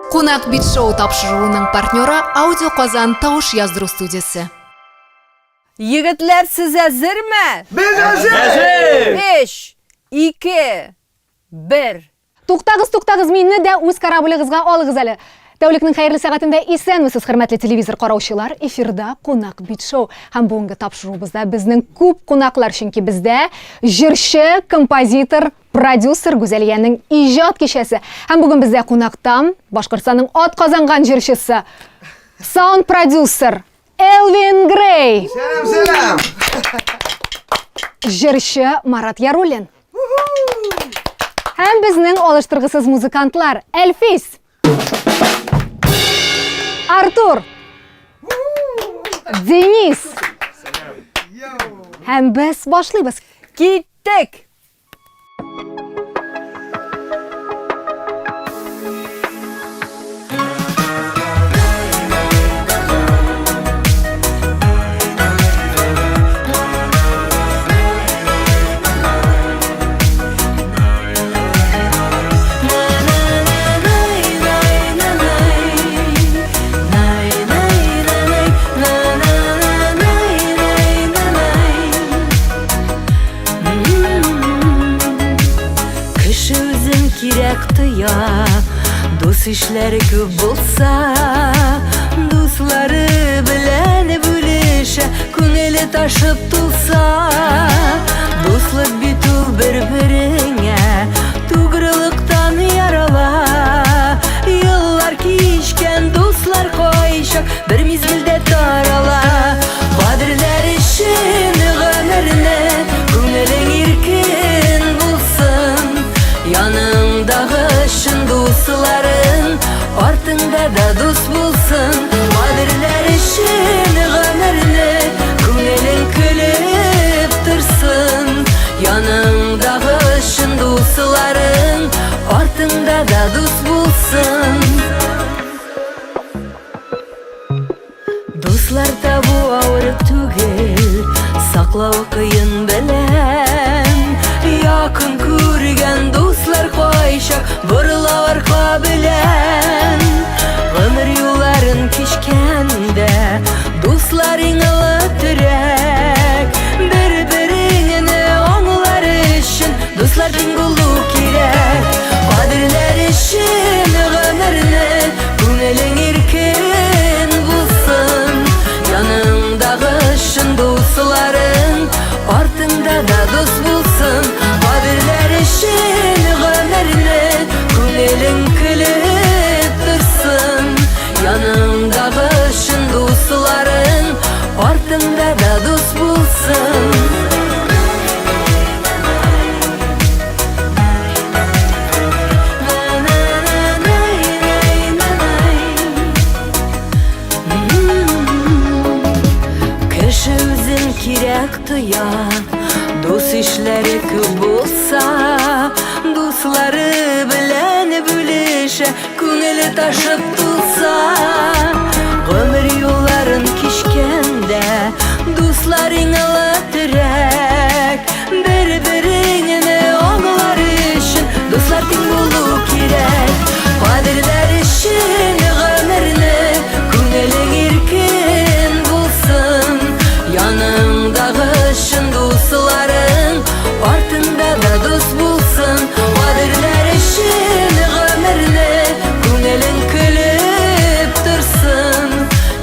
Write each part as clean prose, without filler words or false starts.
Қонақ бит шоу тапшыруының партнері Аудио Қазан тауыш яздыру студиясы. Yigitler siz hazır mı? Biz hazır. 5, 2, 1. Туктагыз мені де өз кораблігізға алығыз әлі. Тәуліктің қайырлы сағатында исәнмісіз, құрметлі телевизор қараушылар. Эфирда қонақ бит шоу. Һәм бүгінгі тапшыруыбызда біздің көп қонақлар, чөнки бізде жыршы, композитор, продюсер Гүзәлияның ижад кешесі. Һәм бүгін бізде қонақтан Башқұртстанның ат қазанған жыршысы, саунд продюсер Элвин Грей. Selam. Жыршы Марат Яруллин. Һәм безнең алыштыргысыз музыкантлар Әлфис, Артур, Денис. Һәм без башлыйбыз. Gittik. Dus işleri köp bolsa, dusları bilen bölüşe, köngeli taşıp tulsa, duslık bitul bir-birine, tuğrılıktan yarala. Yıllar kişken duslar koyşak, bir mizgilde tarala. Kadirler işin ömrüne, köngelen irkin bulsun, yanımdağı dostların ortunda da dost bulsun. Kadirler işin ömrüne, köngelen külüp dursun, yanımdağı dostların ortunda da dost bulsun. Dostlar da bu ağırıp tügel, saklağı kıyın bilen. Yakın kürgen dostlar koyşak, burla arka bilen. Ömür yolların kişkende, dostların ılıtırek. Bir-birini onlar için, dostlar dingulu kirek. Kadirler için ömrüne, köngelen irkin bulsun, yanımdağı dostların ortunda da dost bulsun. Kadirler işin ömrüne, köngelen külüp dursun, yanımdağı dostların ortunda da dost bulsun. Kişi özün kirek duyan, dost işleri köp bolsa, dostları bilen bölüşe, köngeli taşıp tulsa. Ömür yolların kişkende, dostların ılıtırek. Bir-birini onlar için, dostlar dingulu kirek. Kadirler için ömrüne, köngelen irkin bulsun, yanımdağı dostların ortunda da dost bulsun. Kadirler için ömrüne, köngelen külüp dursun,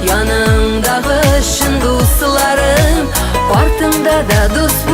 yanımdağı dostların ortunda da dost bulsun.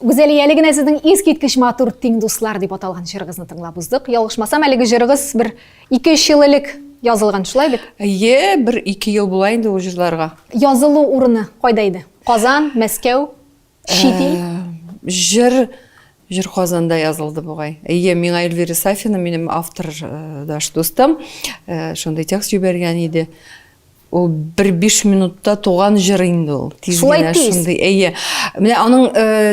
Гүзәлия, әле генә сезнең искиткеч матур тиң дуслар дип аталган җырыгызны тыңлап уздык. Ялгышмасам, әлеге җырыгыз бер 2-3 ел элек язылган, шулай бит? Бер 2 ел була инде ул җырларга. Язылу урыны кайда иде? Казан, Мәскәү, чит ил? Җыр Казанда язылды бугай. Миңа Эльвира Сафина, минем автор даш достым, шундай текст җибәргән иде. Ул 1-5 минутта туган җыр инде ул. Шулай тиз. Менә аның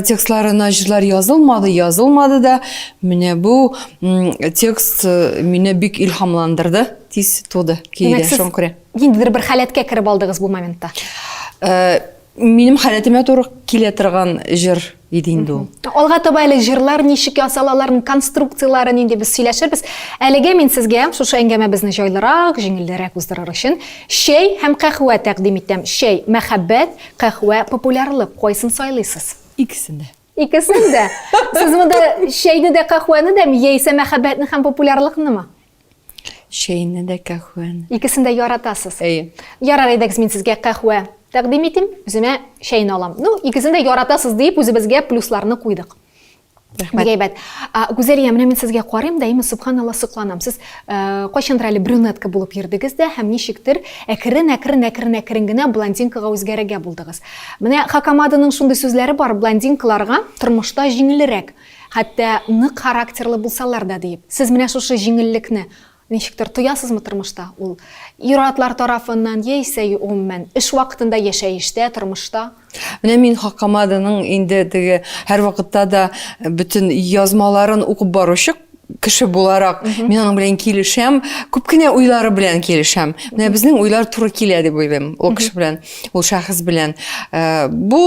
текстларына җырлар язылмады да, менә бу текст мине бик илһамландырды, тиз туды кейде шуңа күрә. Ниндидер бер халәткә кереп алдыгыз бу моментта. Минем халәтемә туры килә торган җыр иде инде ул. Алга таба әле җырлар ничек ясалаларын, конструкциялары нинди без сөйләшербез. Әлегә мин сезгә шушы әңгәмәбезне җайлырак, җиңелрәк уздырыр өчен чәй һәм кахва тәкъдим итәм. Чәй мәхәббәт, кахва популярлык. Кайсын сайлыйсыз? Икесендә. Икесендә. Сез монда чәйне дә, кахваны да, яисә мәхәббәтне һәм популярлыкнымы? Чәйне дә, кахваны. Икесен дә яратасыз. Ярар идегез, мин сезгә кахва тәкъдим итим, үземә чәйне алам. Икесен дә яратасыз дип, үзебезгә плюсларны куйдык. Рәхмәт. Гүзәлия, менә мин сезгә карыйм, даими субханалла сокланам. Сез кайчандыр әле брюнетка булып йөрдегез дә, һәм ничектер әкрен генә блондинкага үзгәрергә булдыгыз. Менә Хакамаданың шундый сүзләре бар, блондинкаларга тормышта җиңелрәк, хәтта нык характерлы булсалар да дип. Сез менә шушы җиңеллекне ничектер тоясызмы тормышта? Ул ир-атлар тарафыннан яисә умумән эш вакытында, яшәештә, тормышта? Менә мин Хакамаданың инде теге һәр вакытта да бөтен язмаларын укып баручы кеше буларак, мин аның белән килешәм, күп кенә уйлары белән килешәм. Менә безнең уйлар туры килә дип уйлыйм, ул кеше белән, ул шәхес белән. Бу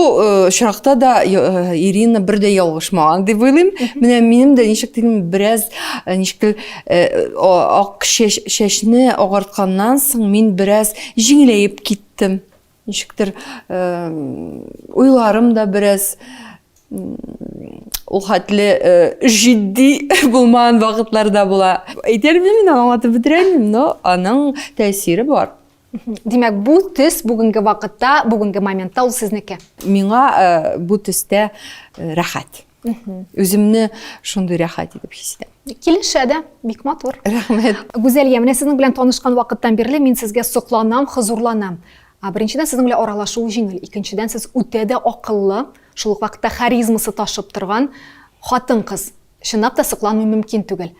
чиракта да Ирина бер дә ялгышмаган дип уйлыйм. Менә минем дә ничектер бераз ак чәчне агартканнан соң мин бераз җиңеләеп киттем. Ничектер уйларым да бераз ул хәтле җитди булмаган вакытларда була. Әйтермен, мин аңлатып бетерәм, но аның тәэсире бар. Димәк, бу төс бүгенге вакытта, бүгенге моментта ул сезнеке. Миңа бу төстә рәхәт. Үземне шундый рәхәт итеп хис итәм. Килешә дә, бик матур. Рәхмәт. Гүзәлия, менә сезнең белән танышкан вакыттан бирле мин сезгә сокланам, хозурланам. Беренчедән сезнең белән аралашу җиңел, икенчедән сез үтә дә акыллы, шул ук вакытта харизмасы ташып торган хатын-кыз. Чынлап та сокланмый мөмкин түгел.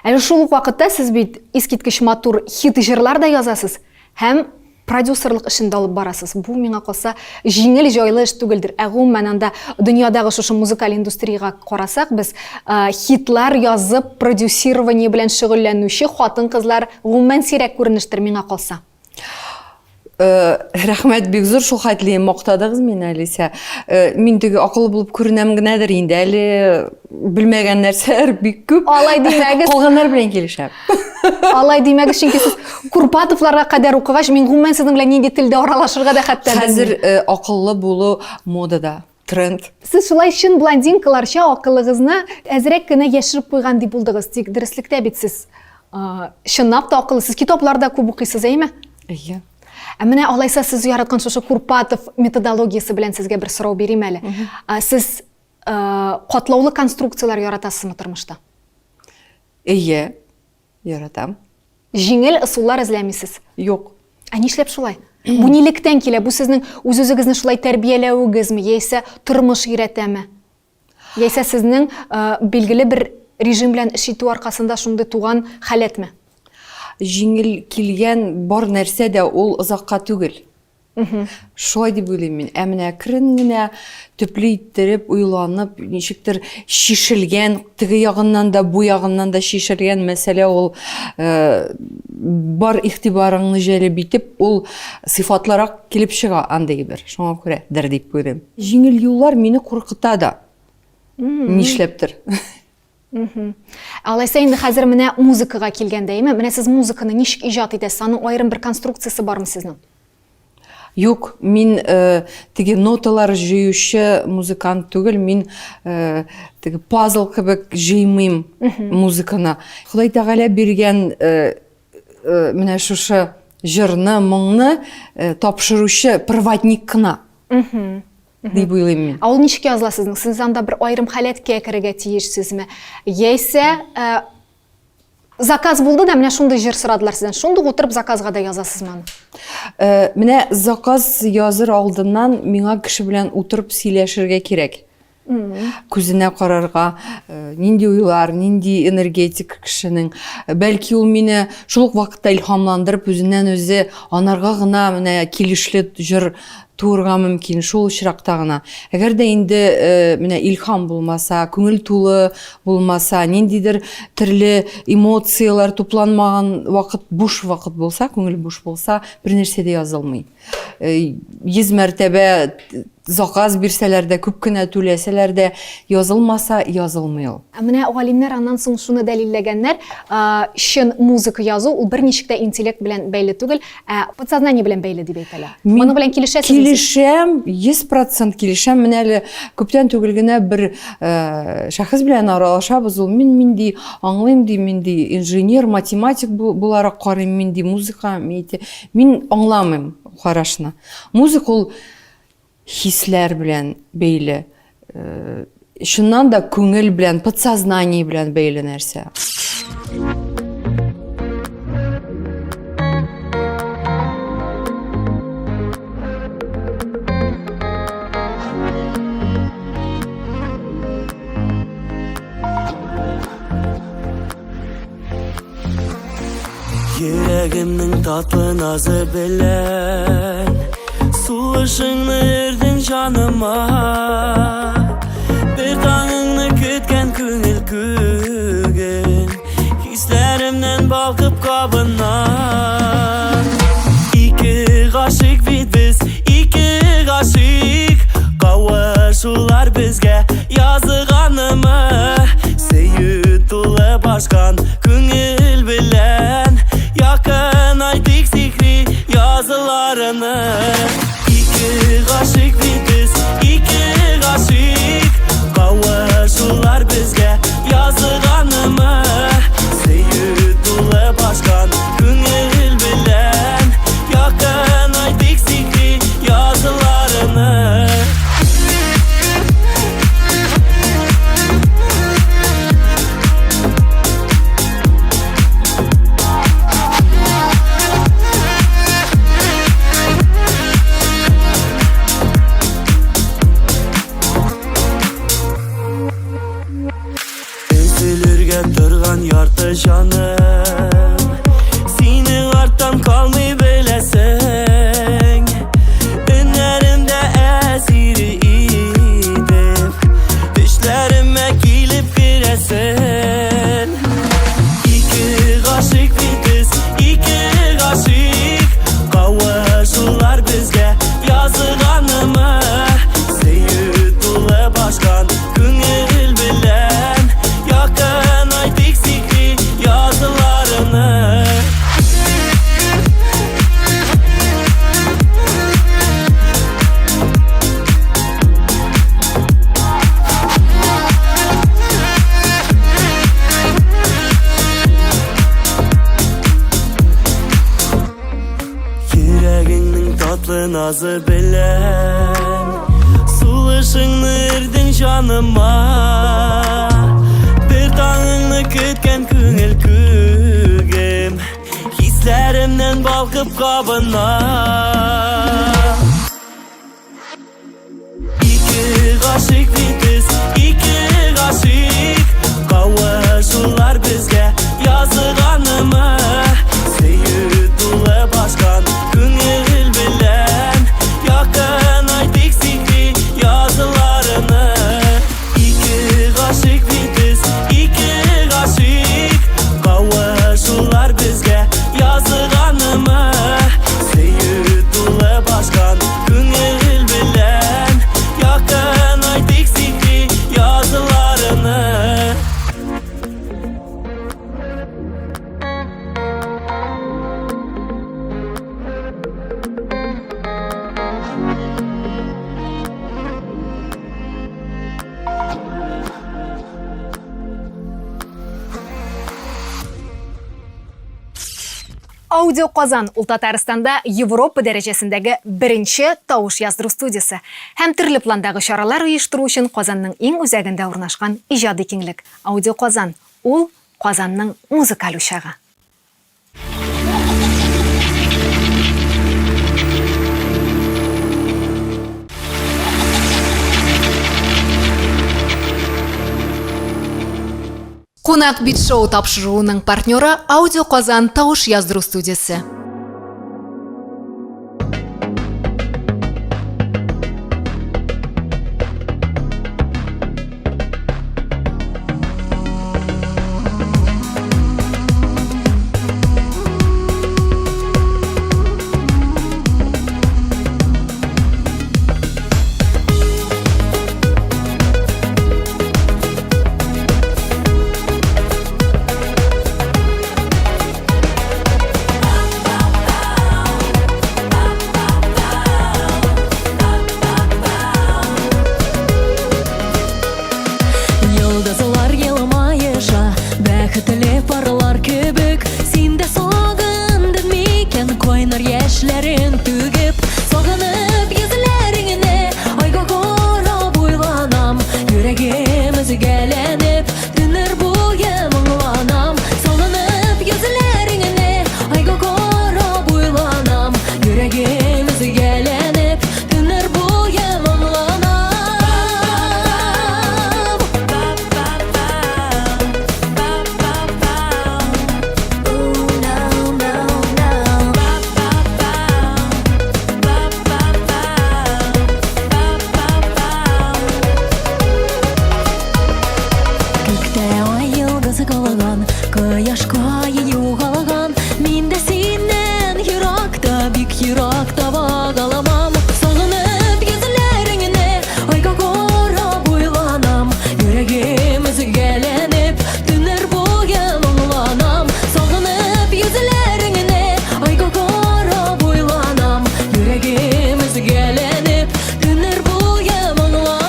Әле шул ук вакытта сез бит искиткеч матур хит җырлар да язасыз һәм продюсерлык эшендә алып барасыз. Бу миңа калса җиңел җайлы эш түгелдер. Гомумән анда дөньядагы шушы музыкаль индустриягә карасак, без хитлар язып, продюсирование белән шөгыльләнүче хатын-кызлар гомумән сирәк күренештер миңа калса. Рәхмәт, бик зур шул хәтле мактадыгыз мин әлисә. Мин теге акыллы булып күренәм генәдер инде, әле белмәгән нәрсәләр бик күп. Алай димәгез. Калганнар белән килешәм. Алай димәгез, чөнки сез Курпатовларга кадәр укыгач, мин гомумән сезнең белән нинди телдә аралашырга да хәтта хәзер акыллы булу модада, тренд. Сез шулай чын блондинкаларча акыллыгызны әзрәк кенә яшереп куйган дип булдыгыз. Тик дөреслекдә бит сез чынлап та акыллы. Сез китапларда күп укыйсыз, әйме? Менә алайса сез яраткан шушы Курпатов методологиясе белән сезгә бер сорау бирим әле. Сез катлаулы конструкциялар яратасызмы тормышта? Яратам. Җиңел ысуллар эзләмисез? Юк. Нишләп шулай? Бу нилектән килә? Бу сезнең үз-үзегезне шулай тәрбияләүегезме, яисә тормыш өйрәтәме? Яисә сезнең билгеле бер режим белән эш итү аркасында шундый туган халәтме? Җиңел килгән бар нәрсә дә ул озакка түгел. Шулай дип уйлыйм мин. Менә әкрен генә төпле иттереп, уйланып, ничектер шишелгән, теге ягыннан да, бу ягыннан да шишелгән мәсьәлә ул бар игътибарыңны җәлеп итеп, ул сыйфатларак килеп чыга андый бер. Шуңа күрә дер дип уйлыйм. Җиңел юллар мине куркыта да. Нишләптер? Алайса инде хәзер менә музыкага килгәндәйме? Менә сез музыканы ничек иҗат итәсез? Аның аерым бер конструкциясе бармы сезнең? Юк, мин теге ноталар җыючы музыкант түгел, мин теге пазл кебек җыймыйм музыканы. Ходай Тәгалә биргән менә шушы җырны, моңны тапшыручы проводник кына. дип уйлыйм мин. Ул ничек языла сезнең? Сез анда бер аерым халәткә керергә тиешсезме? Яисә заказ булды да менә шундый җыр сорадылар сездән. Шундый утырып заказга да язасызмы аны? Менә заказ языр алдыннан миңа кеше белән утырып сөйләшергә кирәк. Күзенә карарга, нинди уйлар, нинди энергетик кешенең. Бәлки ул мине шул ук вакытта илһамландырып, үзеннән үзе анарга гына менә килешле җыр туырга мөмкин, шул очракта гына. Әгәр дә инде менә илһам булмаса, күңел тулы булмаса, ниндидер төрле эмоциялар тупланмаган вакыт, буш вакыт булса, күңел буш булса, бер нәрсә дә язылмый. 100 мәртәбә заказ бирсәләр дә, күп кенә түләсәләр дә, язылмаса, язылмый ул. Менә галимнәр аннан соң шуны дәлилләгәннәр, чын музыка язу ул берничек тә интеллект белән бәйле түгел, подсознание белән бәйле дип әйтәләр. Моның белән килешәсезме? Килешәм, 100% килешәм. Менә әле күптән түгел генә бер шәхес белән аралашабыз. Ул мин ди аңлыйм ди, мин ди инженер, математик буларак карыйм, мин ди музыка, мин аңламыйм карашны. Музыка ул хисләр белән бәйле. Шуннан да күңел белән, подсознание белән бәйле нәрсә. Yüreğimnin tatlı nazı bilen Suluşunu erdin canıma Bir tanını kütken küngül kügen Hislerimden balkıp kabına İki kaşık vid biz, iki kaşık Kavuşular bizge yazıganımı Seyit ulu başkan küngül bilen Yakın aydık zikri yazılarını İki kaşık bidiz, iki kaşık Kavuşular bizge yazıganımı Seyit ulu başkan küngül bilen Yakın aydık zikri yazılarını Turgan yartı canım Senin arttan kalmayı bilesin Önlerimde esiri idip Düşlerime gelip giresin İki kaşık bitiz, iki kaşık Kavuşular bizge yazıganımı Seyit ulu başkan küngül bilen Yakın aydık zikri yazılarını Yüreğinin tatlı nazı bilen Sulışını erdin canıma Bir tanını kütken küngül kügem Hislerimden balkıp kabına İki kaşık bitiz, iki kaşık Kavuşular bizge yazıganımı Seyit ulu başkan küngül bilen Yakın aydık zikri yazılarını İki kaşık bitiz, iki kaşık Kavuşular bizge yazıganımı Seyit ulu başkan küngül bilen Yakın aydık zikri yazılarını Аудио Казан ул Татарстанда Европа дәрәҗәсендәге беренче тавыш яздыру студиясе һәм төрле пландагы чаралар оештыру өчен Казанның иң үзәгендә урнашкан иҗади киңлек. Аудио Казан ул Казанның музыкаль учагы. Кунак бит шоу тапшыруының партнеры Аудио Казан тавыш яздыру студиясе. Йылдызлар елмаеша, бәхетле парлар кебек, синде сагындың микән койнар яшьләрен түгеп, сагынып йөзләреңне айга карап уйланам, йөрәгем өзгәләнеп, төннәр буе моңланам, сагынып йөзләреңне айга карап уйланам, йөрәгем өзгәләнеп, төннәр буе моңланам. Күктә ай йылгызы калаган, кояшка югалаган, мин дә синнән еракта, бик еракта багаламам. Сагынып йөзләреңне айга карап уйланам, йөрәгем өзгәләнеп, төннәр буе моңланам. Сагынып йөзләреңне айга карап уйланам, йөрәгем өзгәләнеп, төннәр буе моңланам.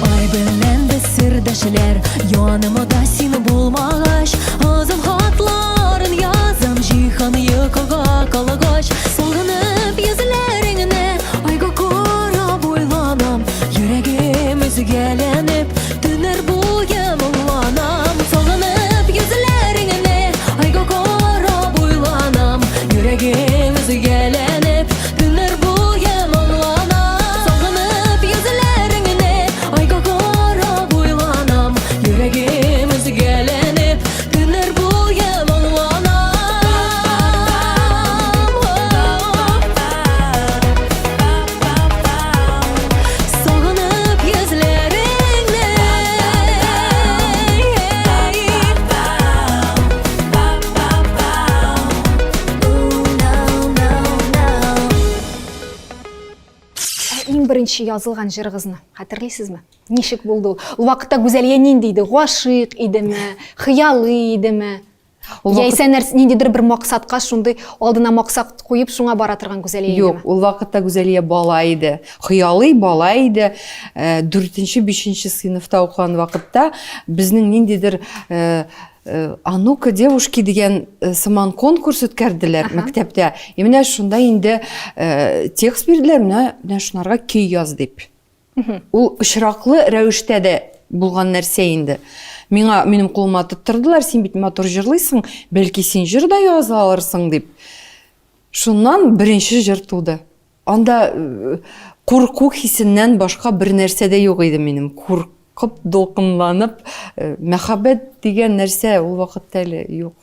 Ай белән без сердәшләр, янымда син булмагач, озын хатларын язам, җиһан йокыга калгач. Сагынып йөзләреңне айга карап уйланам, йөрәгем өзгәләнеп, төннәр буе моңланам. Сагынып йөзләреңне айга карап уйланам, йөрәгем өзгәләнеп, төннәр буе моңланам. Сагынып йөзләреңне айга карап уйланам, йөрәгем өзгәләнеп, төннер буе моңланам. Сагынып йөзләреңне Иң беренче язылган җырыгызны хәтерлисезме? Ничек булды ул? Ул вакытта Гүзәлия нинди иде? Гашыйк идеме? Хыялый идеме? Яисә ниндидер бер максатка шундый алдына максат куеп шуңа бара торган Гүзәлия идеме? Юк, ул вакытта Гүзәлия бала иде. Хыялый бала иде. 4-5 сыйныфта укыган вакытта безнең ниндидер «А ну-ка, девушки» дигән сыман конкурс үткәрделәр мәктәптә. И менә шунда инде текст бирделәр, менә шунарга көй яз дип. Ул очраклы рәвештә дә булган нәрсә инде. Минем кулыма тоттырдылар, син бит матур җырлыйсың, бәлки син җыр да яза алырсың дип. Шуннан беренче җыр туды. Анда курку хисеннән башка бер нәрсә дә юк иде минем. Куркып, дулкынланып, мәхәббәт дигән нәрсә ул вакытта әле юк.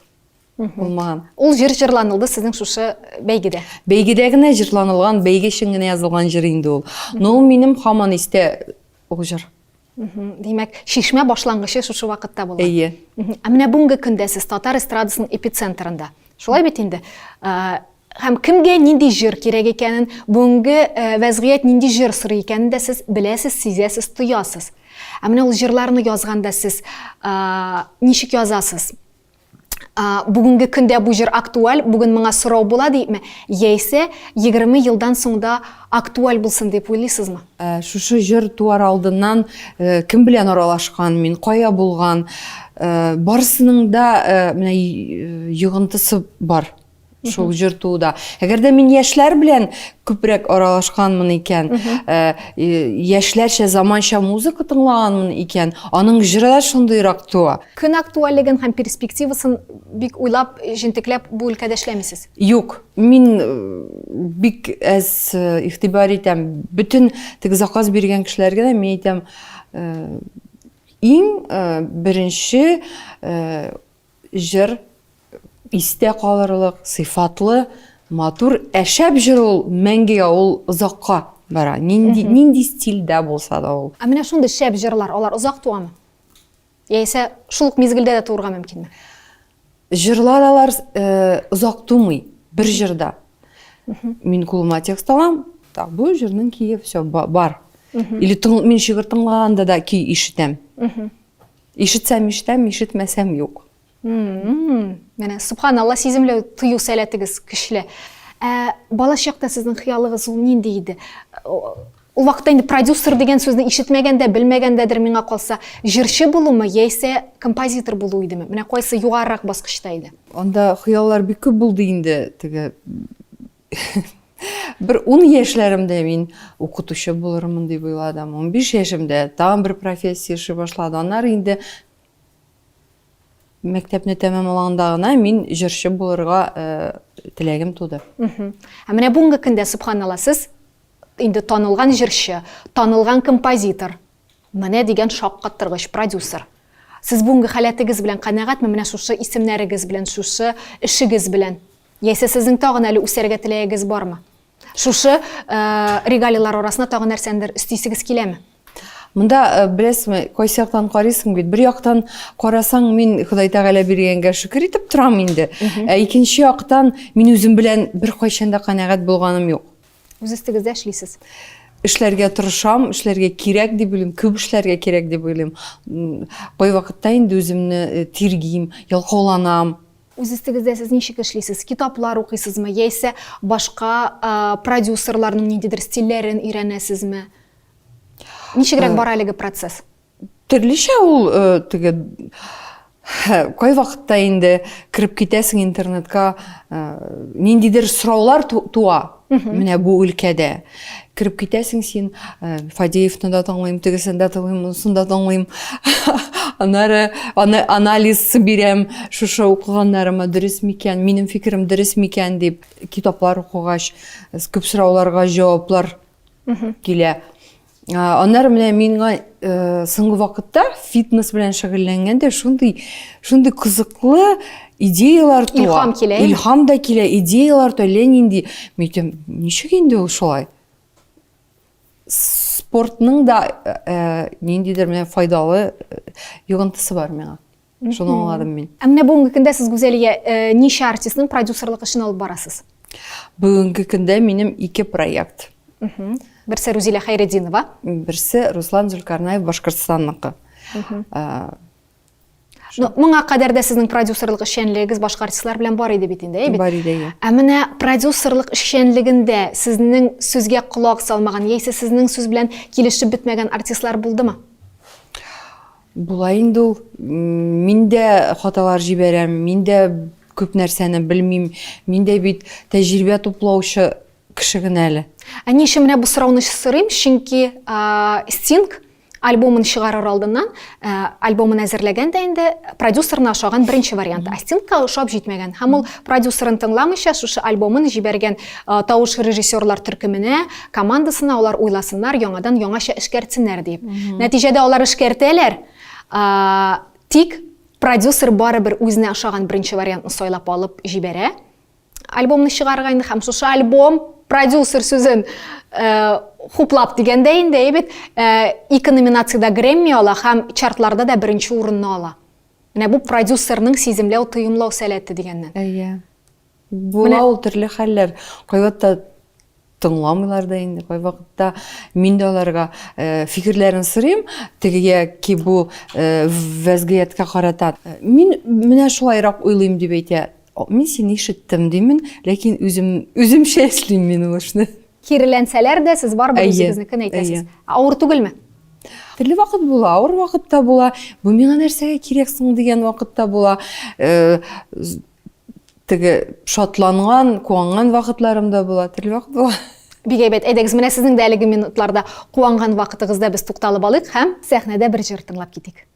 Булмаган. Ул җыр җырланылды сезнең шушы бәйгедә. Бәйгедә генә җырланылган, бәйге өчен генә язылган җыр инде ул. Но ул минем һаман истә ул җыр. Димәк, шишмә башлангычы шушы вакытта булды. Әйе. Ә менә бүгенге көндә сез татар эстрадасының эпицентрында. Шулай бит инде. Һәм кемгә нинди җыр кирәк икәнен, бүгенге вазгыять нинди җыр сорый икәнен дә сез беләсез, сизәсез, тоясыз. Ә менә ул җырларны язганда сез ничек язасыз? Бүгінгі күнде бұл жер актуаль, бүгін мыңа сұрау болады дейме? Ейсе 20 жылдан соңда актуаль болсын деп ойлайсыз ма? Шушы жыр туар алдынан кім білен аралашқан, мен қоя болған, барысының да йығынтысы бар. Шул жыр тууда. Әгерде мен яшьләр белән күпрәк аралашканмын икән, яшьләрчә заманча музыка тыңлаганмын икән, аның жыры да шундыйрак туа. Көн актуальлыгын һәм перспективасын бик уйлап, җентекләп бу өлкәдә эшләмисез? Юк, мин бик әз игътибар итәм. Бүтән теге заказ биргән кешеләргә дә мин әйтәм, иң беренче жыр истә калырлык, сыйфатлы, матур, әшәп жыр ул мәңгегә, ул озакка бара. Нинди стильдә булса да ул. Менә шундый шәп җырлар, алар озак туамы? Яисә шул ук мизгелдә дә туырга мөмкинме? Жырлар алар озак тумый, бер жырда. Мин кулыма текст алам, так, бу жырның кие все бар. Или мин шигырь тыңлаганда да ки ишетәм. Ишетсәм ишетәм, ишетмәсәм юк. Менә субханалла, сиземләү тыю сәләтегез көчле. Бала чакта сезнең хыялыгыз ул нинди иде? Ул вакытта инде продюсер дигән сүзне ишетмәгәндә, белмәгәндәдер миңа калса, җырчы булумы яисә композитор булу идеме? Менә кайсы югарырак баскычта иде? Анда хыяллар бик күп булды инде, теге бер 10 яшьләремдә мин укытучы булырмын дип уйладым. 15 яшемдә тагын бер профессия эше башлады. Аннары инде мәктәпне тәмамлаганда гына мин җырчы булырга теләгем туды. Менә бүгенге көндә субханалла, сез инде танылган җырчы, танылган композитор, менә дигән шаккаттыргыч продюсер. Сез бүгенге халәтегез белән канәгатьме? Менә шушы исемнәрегез белән, шушы эшегез белән? Яисә сезнең тагын әле үсәргә теләгегез бармы? Шушы регалиялар арасында тагын нәрсәндер өстисегез киләме? Монда беләсезме, кайсы яктан карыйсың бит. Бер яктан карасаң, мин Ходай Тәгалә биргәнгә шөкер итеп торам инде. Икенче яктан, мин үзем белән бер кайчан да канәгать булганым юк. Үз өстегездә эшлисез. Эшләргә тырышам, эшләргә кирәк дип уйлыйм, күп эшләргә кирәк дип уйлыйм. Кай вакытта инде үземне тиргим, ялкауланам. Үз өстегездә сез ничек эшлисез? Китаплар укыйсызмы? Яисә башка продюсерларның ниндидер стильләрен өйрәнәсезме? Ничегрәк бара әлеге процесс? Төрлечә ул теге кай вакытта инде кирип китәсең интернетка, ниндидер сораулар туа. Менә бу өлкәдә кирип китәсең син, Фадеевны да тыңлыйм, тегесен дә тыңлыйм, унысын да тыңлыйм. Аннары анализ бирәм, шушы укыганнарыма дөрес микән, минем фикерем дөрес микән дип китаплар укыгач, күп сорауларга җаваплар килә. Аннары менә миңа соңгы вакытта фитнес белән шөгыльләнгәндә шундый кызыклы идеялар туа. Илһам килә. Илһам да килә, идеялар туа. Нинди, мен ничек инде ул шулай? Спортның да ниндидер менә файдалы йогынтысы бар миңа. Шуны аңладым мин. Менә бүгенге көндә сез Гүзәлия ничә артистның продюсерлык эшен алып барасыз? Бүгенге көндә минем 2 проект. Берсе Рузилә Хәйретдинова, Берсе Руслан Зөлкарнаев Башкортстанныкы. Моңа кадәр дә сезнең продюсерлык эшчәнлегегез башка артистлар белән бар иде бит инде, Бар иде. Менә продюсерлык эшчәнлегендә сезнең сүзгә колак салмаган, яисә сезнең сүз белән килешеп бетмәгән артистлар булдымы? Була инде ул. Мин дә хаталар җибәрәм, мин дә күп нәрсәне белмим, мин дә бит тәҗрибә туплаучы кеше генә әле. Нише менә бу сорауны сорыйм, чөнки Sting альбомын чыгарыр алдыннан, альбомын әзерләгәндә инде продюсерына ошаган беренче вариант. Stingка ошап җитмәгән. Һәм ул продюсерын тыңламыйча шушы альбомын җибәргән тавыш режиссерлар төркеменә, командасына алар уйласыннар, яңадан яңаша эшкәртсеннәр дип. Нәтиҗәдә алар эшкәртәләр. Тик продюсер барыбер үзенә ошаган беренче вариантны сайлап алып җибәрә. Альбомны чыгарырга инде һәм шушы альбом продюсер сүзен хуплап дигәндә инде бит 2 номинациядә Грэмми ала һәм чартларда да беренче урынны ала. Менә бу продюсерның сиземләү, тоемлау сәләте дигәннән. Әйе. Була ул төрле хәлләр. Кайватта тыңламыйлар да инде. Кай вакытта мин дә аларга фикерләрен сорыйм, тегегә ки бу вазгыятка карата. Мин менә шулайрак уйлыйм дип әйтә. Мин сине ишеттем димен, ләкин үземчә эшлим мин ул эшне. Киреләнсәләр дә сез барыбер Әйе, үзегезнекен әйтәсез. әйе. Авыр түгелме? Төрле вакыт була, авыр вакытта була. Бу миңа нәрсәгә кирәксең дигән вакытта була. Теге шатланган, куанган вакытларымда була, төрле вакыт була. Бик әйбәт. Әйдәгез, менә сезнең дә әлеге минутларда куанган вакытыгызда без тукталып алыйк һәм сәхнәдә бер җыр тыңлап китик.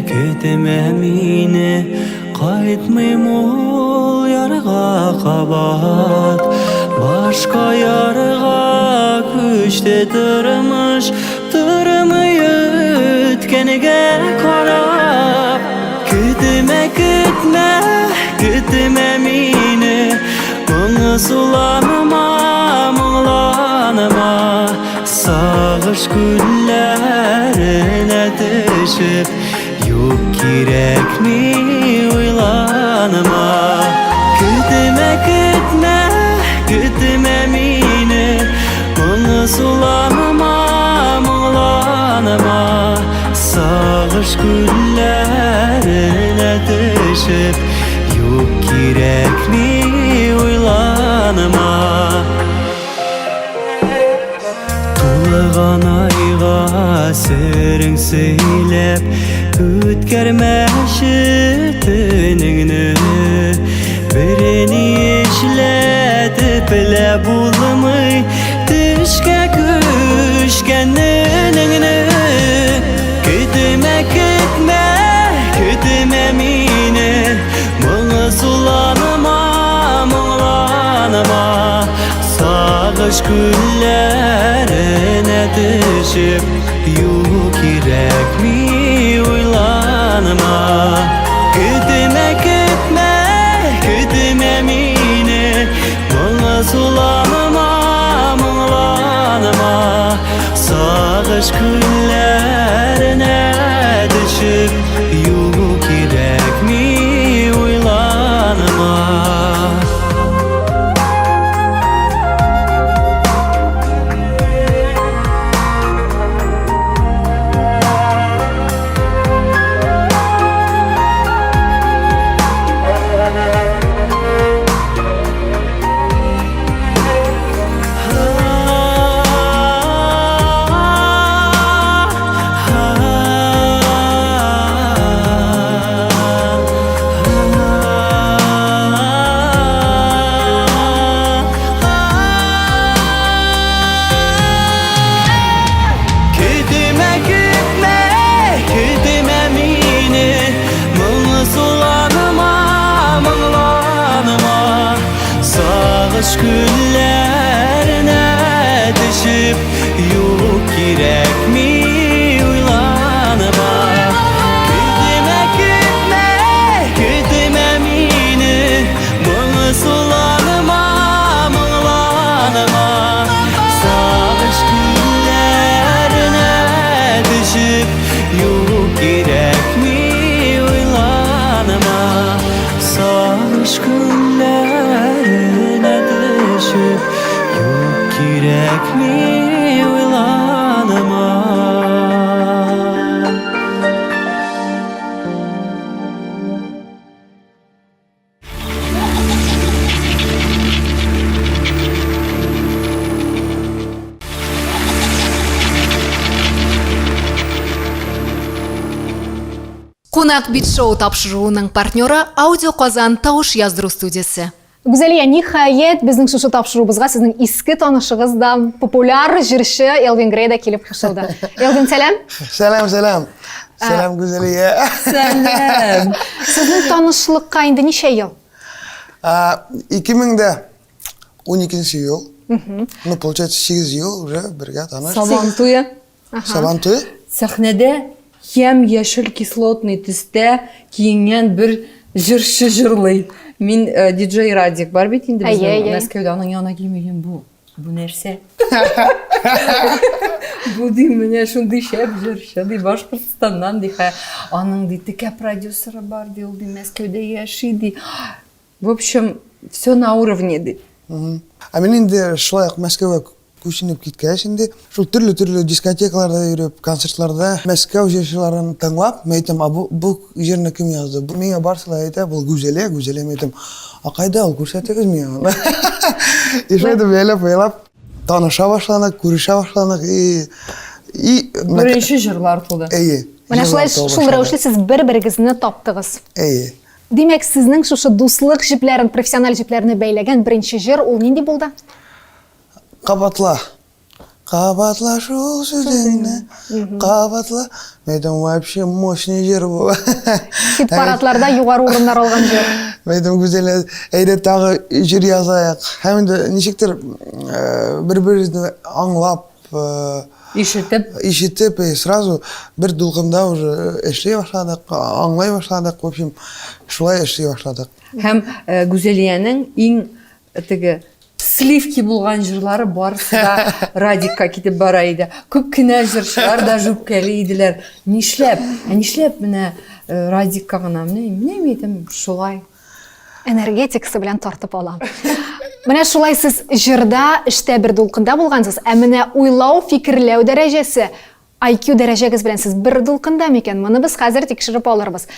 Көтемә мине, кайтмыйм ул ярга кабат. Башка ярга күчте тормыш, тормый үткәнгә карап. Көтемә мине, моңы суланыма, моңланыма. Сагыш күлләренә төшеп, юк кирәкми уйланыма. Көтемә мине, моңы суланыма, моңланыма. Сагыш күлләренә төшеп, юк кирәкми уйланыма. Тулыган айга серең сөйләп, үткәрмәші төніңні. Біріні ешләтіп білә булмый, түшкә күшкәніңні. Көтемә мине, моңы суланыма, моңланыма. Сагыш күлләренә төшеп, юк кирәкми уйланыма. Көтемә мине, моңы суланыма, моңланыма. Сагыш күлләренә төшеп, юк кирәкми уйланыма. Сагыш күлләренә төшеп, юк кирәкми уйланыма. Көтемә мине, моңы суланыма, моңланыма. Сагыш күлләренә төшеп, юк кирәкми уйланыма. Сагыш күлләренә төшеп, юк кирәкми уйланыма. Кунак бит шоу тапшыруының партнеры Аудио Казан тавыш яздыру студиясы. Гүзәлия, ниһаять безнең шушы тапшыруыбызга сезнең иске танышыгыз да, популяр җырчы Элвин Грей да килеп кушылды. Элвин, сәлам. Сәлам. Сәлам Гүзәлия. Сәлам. Сезнең танышлыкка инде ничә ел? 2012 ел. Ну, получается, 8 ел уже бірге таныш. Сабан туя. Сабан тойы? Сәхнәдә һәм яшел кислотный төстә киенгән бер җырчы җырлый. Мин диджей Радик бар бит инде безнең Мәскәүдә, аның янына килмәгән бу. Бу нәрсә? Бу ди менә шундый шәп җырчы ди Башкортстаннан ди. Аның ди текә продюсеры бар ди, ул ди Мәскәүдә яши ди. В общем, все на уровне ди. Мен инде шулай Мәскәүгә күченеп киткәч инде, шул төрле дискотекаларда йөреп, концертларда Мәскәү җырчыларын тыңлап, мен әйтәм, бу җырны кем язды? Миңа барсалар әйтә, бу Гүзәлия, мен әйтәм, кайда ул, күрсәтегез миңа. И шулай да бәйләп, таныша башладык, күрешә башладык и Беренче җырлар туды. Менә шулай шул рәвешле сез бер-берегезне таптыгыз. Димәк, сезнең шушы дуслык җипләрен, профессиональ җипләрне бәйләгән беренче җыр ул нинди булды? Кабатла шул сүзеңне, кабатла. Мен әйтәм, вообще мощный җыр бу. Хит-парадларда югары урыннар алган җыр. Мен әйтәм, Гүзәлия, әйдә тагы җыр язайык. Һәм инде ничектер бер-беребезне аңлап, ишетеп, сразу бер дулкында уже эшләй башладык, аңлай башладык. В общем, шулай эшләй башладык. Һәм Гүзәлиянең иң теге сливки булган җырлары барысы да Радикка китеп бара иде. Күп кенә җырчылар да жүпкәле иделәр. Нишләп менә Радикка гына менә әйтәм, шулай. Энергетикасы белән тартып ала. Менә шулай сез җырда, эштә бер дулкында булгансыз, ә менә уйлау, фикерләү дәрәҗәсе, IQ дәрәҗәгез белән сез бер дулкында микән? Моны без хәзер тикшереп алырбыз.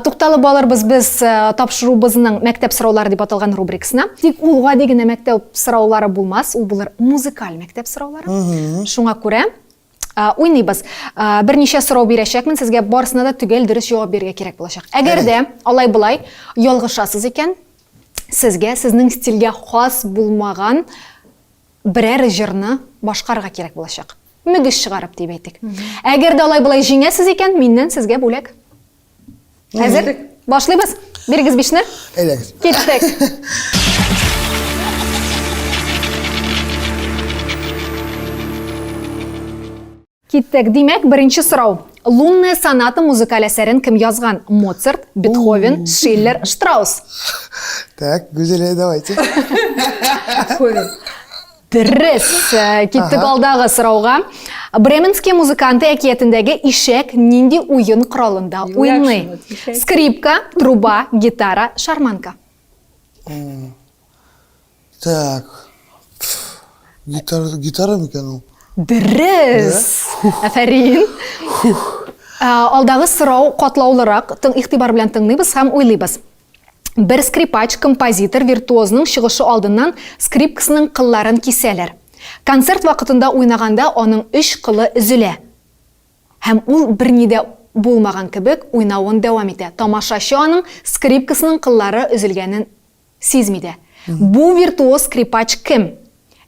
Тукталып алырбыз без тапшырубызның мәктәп сораулары дип аталган рубрикасына. Тик ул гади генә мәктәп сораулары булмас, ул булыр музыкаль мәктәп сораулары. Шуңа күрә уйныйбыз. Берничә сорау бирәчәкмен, сезгә барысына да төгәл дөрес җавап бирергә кирәк булачак. Әгәр дә алай-болай ялгышасыз икән, сезгә сезнең стильгә хас булмаган берәр җырны башкарырга кирәк булачак. Мөгез чыгарып дип әйтик. Әгәр дә алай-болай җиңәсез икән, миннән сезгә бүләк. Хәзер башлыйбыз. Бирегез бишне. Әйдәгез. Киттек. Киттек. Димәк, беренче сорау. Лунная соната музыкаль әсәрен кем язган? Моцарт, Бетховен, Шиллер, Штраус. Так, Гүзәлия, давайте. Дөрес. Киттек алдагы сорауга. Бременский музыканты әкиятендәге ишәк нинди уен коралында уйный? Скрипка, труба, гитара, шарманка. Так. Гитара микән ул? Дөрес. Афәрин. Алдагы сорау катлаулырак, игътибар белән тыңлыйбыз һәм уйлыйбыз. Бер скрипач, композитор, виртуозның чыгышы алдыннан скрипкасының кылларын кисәләр. Концерт вакытында уйнаганда аның 3 кылы өзелә. Һәм ул бернидә булмаган кебек уйнавын дәвам итә. Тамашачы аның скрипкасының кыллары өзелгәнен сизми дә. Бу виртуоз скрипач кем?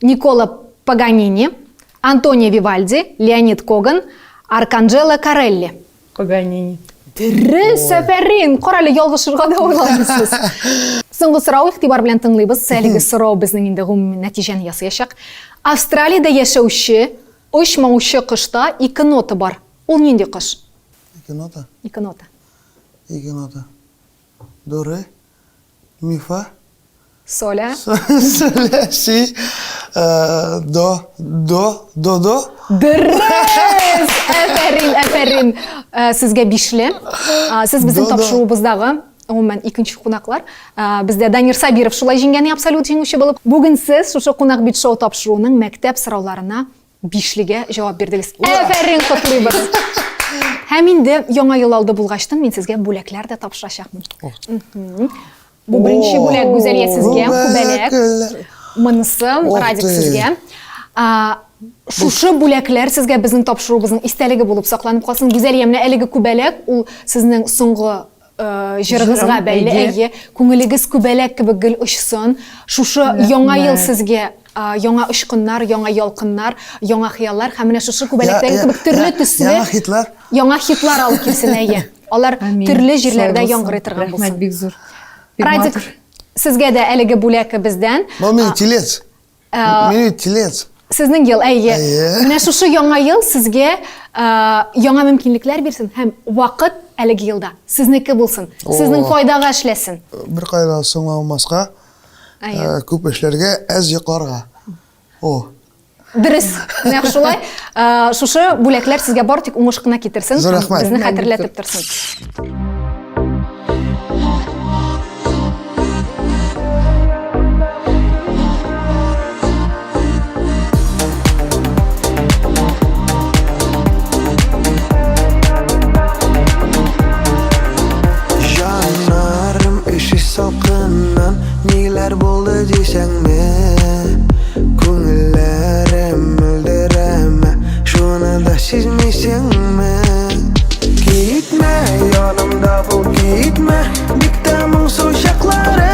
Никола Паганини, Антонио Вивальди, Леонид Коган, Арканджело Карелли. Паганини. Дөрес, Афәрин. Каралы ялгышырга да уйлагансыз. Соңгы сорау игътибар белән тыңлыйбыз. Әлеге сорау безнең инде гомуми нәтиҗәне ясаячак. Австралиядә яшәүче очмаучы кышта 2 нота бар. Ул нинди кыш? 2 нота. 2 нота. 2 нота. До, ре, ми, фа. Соля. Соля, си, до. Дөрес! Афәрин. Сезгә бишле. Сез безнең тапшыруыбыздагы гомумән икенче кунаклар. Бездә Данир Сабиров шулай җиңгән абсолют җиңүче булып. Бүген сез шушы кунак бит шоу тапшыруының мәктәп сорауларына бишлегә җавап бирдегез. Афәрин, котлыйбыз. Һәм инде яңа ел алды булгачтан мин сезгә бүләкләр дә тапшырачакмын. Бу беренче бүләк Гүзәлия сезгә, күбәләк. Монысы Радик сезгә. Шушы бүләкләр сезгә безнең тапшыруыбызның истәлеге булып сакланып калсын. Гүзәлия, менә әлеге күбәләк ул сезнең соңгы җырыгызга бәйле. Күңелегез күбәләк кебек гел очсын. Шушы яңа ел сезгә яңа очкыннар, яңа ялкыннар, яңа хыяллар һәм менә шушы күбәләктәге кебек төрле төсле яңа хитлар алып килсен әйе. Алар төрле җирләрдә яңгырый торган булсын. Рәхмәт бик зур. Радик, Сезгә дә әлеге бүләк бездән. Bu benim телец. Benim телец. Сезнең ел, әйе. Әйе. Менә шушы яңа ел сезгә яңа мөмкинлекләр бирсен һәм вакыт әлеге елда сезнеке булсын. Сезнең файдага эшләсен. Bir kayda соңламаска, Әйе. күп эшләргә, әз йокларга. О. Дөрес. Нәкъ шулай. Шушы бүләкләр сезгә бар тик уңыш кына китерсен. Зур һәм рәхмәт. Безне хәтерләтеп торсын. Жанарым іші салқыннан нелер болды десең ме көңілләрім мөлдірәме шуны да сезмейсің ме кетме янымда бұл кетме бик тамың сошақларым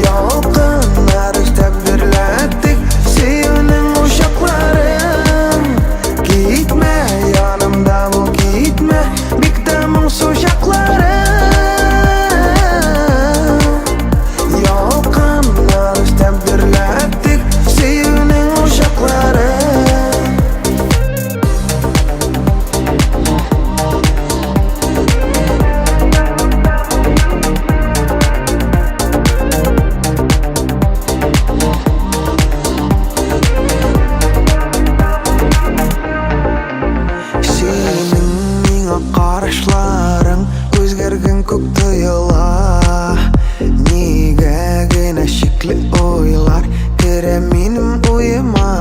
ялқынар істеп бірләттік сүйінің ошақларым кетме янымда бұл кетме бик тамың сошақларым ялқынар істеп бірләттік сүйінің ошақларым Сенің миңа қарашларың өзгерген көк тойыла Неге генә шикле ойлар керә минем ойыма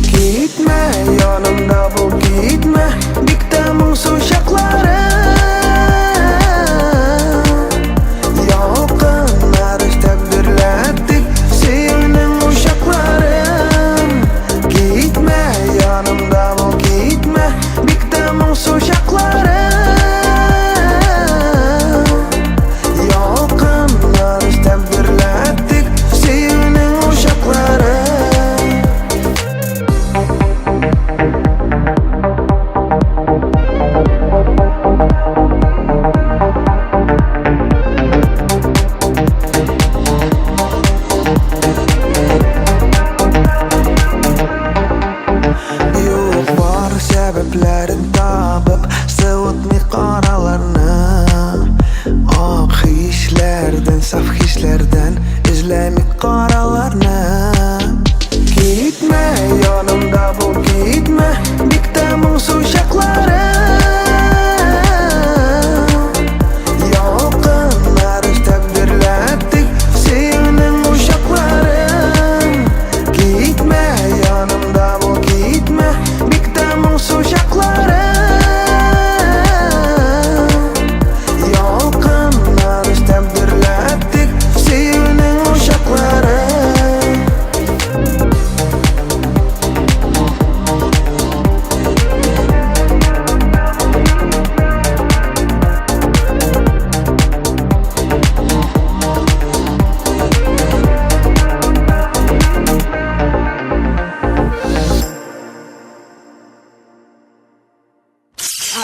Кетме янымда бұл кетме бик тамың сошақларым Ялқынар істеп бірләттік сүйінің ошақларым Кетме янымда бұл кетме бик тамың сошақларым Ялқынар істеп бірләттік сүйінің ошақларым Юк бар сәбәпләрен табып Сылытмый караларны Ак хисләрдән, саф хисләрдән Эзләмий караларны Кетме янымда бұл кетме Бик тамың сошақларым Ялқынар істеп бірләттік сүйінің ошақларым Кетме янымда бұл кетме бик тамың сошақларым Ялқынар істеп бірләттік сүйінің ошақларым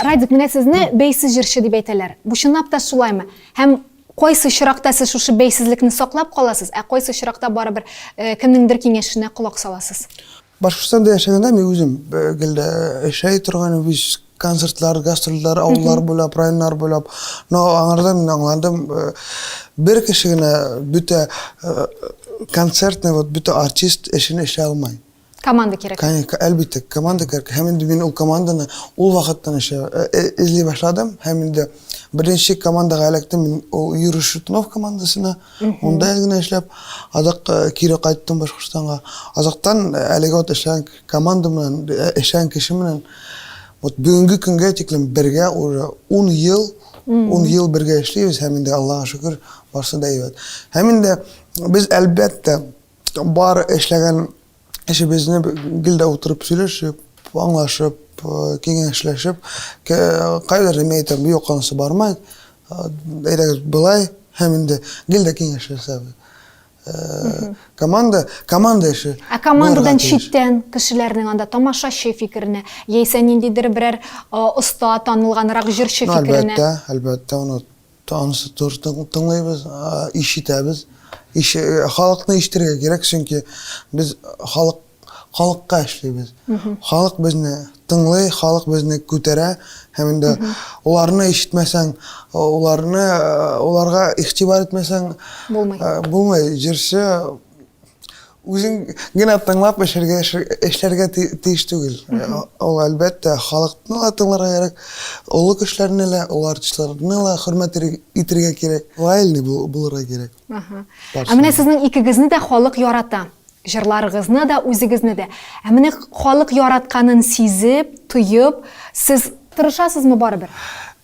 Радик, менә сезне бәйсез җырчы дип әйтәләр. Бу чынлап та шулаймы? Һәм кайсы чиракта сез шушы бәйсезлекне саклап каласыз, ә кайсы чиракта барыбер кемнеңдер киңәшенә колак саласыз? Башкортстанда яшәгәндә мин үзем гелдә эшәй торган biz концертлар, гастрольләр, авыллар буйлап, районнар буйлап, но аңардан мин аңладым, бер кеше генә бүтә концертны, вот бүтә артист эшен эшләй алмый. Команда кирәк. Әлбәттә, команда кирәк. Һәм инде мин ул команданы ул вакыттан эзли башладым. Һәм инде беренче командага эләктем мин ул Юрий Шутунов командасына. Онда генә эшләп, азак кире кайттым Башкортстанга. Азактан әлегә от эшләгән команда белән, эшләгән кеше белән вот бүгенге көнгә тиклем бергә уже 10 ел бергә эшлибез. Һәм инде Аллага шөкер, барсы да әйбәт. Һәм инде без әлбәттә бар эшләгән эшебезне гелдә утырып сөйләшеп, аңлашып, киңәшләшеп, кайдыр мәйтәм юк анысы бармай. Әйдәгез былай, һәм инде гелдә киңәшләсәбез. Команда эше. Ә командадан читтән кешеләрнең анда тамашачы фикеренә, яисә ниндидер берәр оста танылганрак җырчы фикеренә. Әлбәттә, аны Танысы тоже тыңлайбыз, ишетәбез. Халыкны ишетергә кирәк, чөнки без халыкка эшлибез. Халык безне тыңлый, халык безне күтәрә, һәм инде уларны ишетмәсәң, уларга игътибар итмәсәң булмый. Җырчы үзең генә тыңлап эшләргә тиеш түгел. Ул әлбәттә халыкны да тыңларга кирәк, олы кешеләрне дә, ул артистларны да хөрмәт итәргә кирәк, лаиль булырга кирәк. Менә сезнең икегезне дә халык ярата. Җырларыгызны да, үзегезне дә. Менә халык яратканын сизеп, тоеп, сез тырышасызмы барыбер?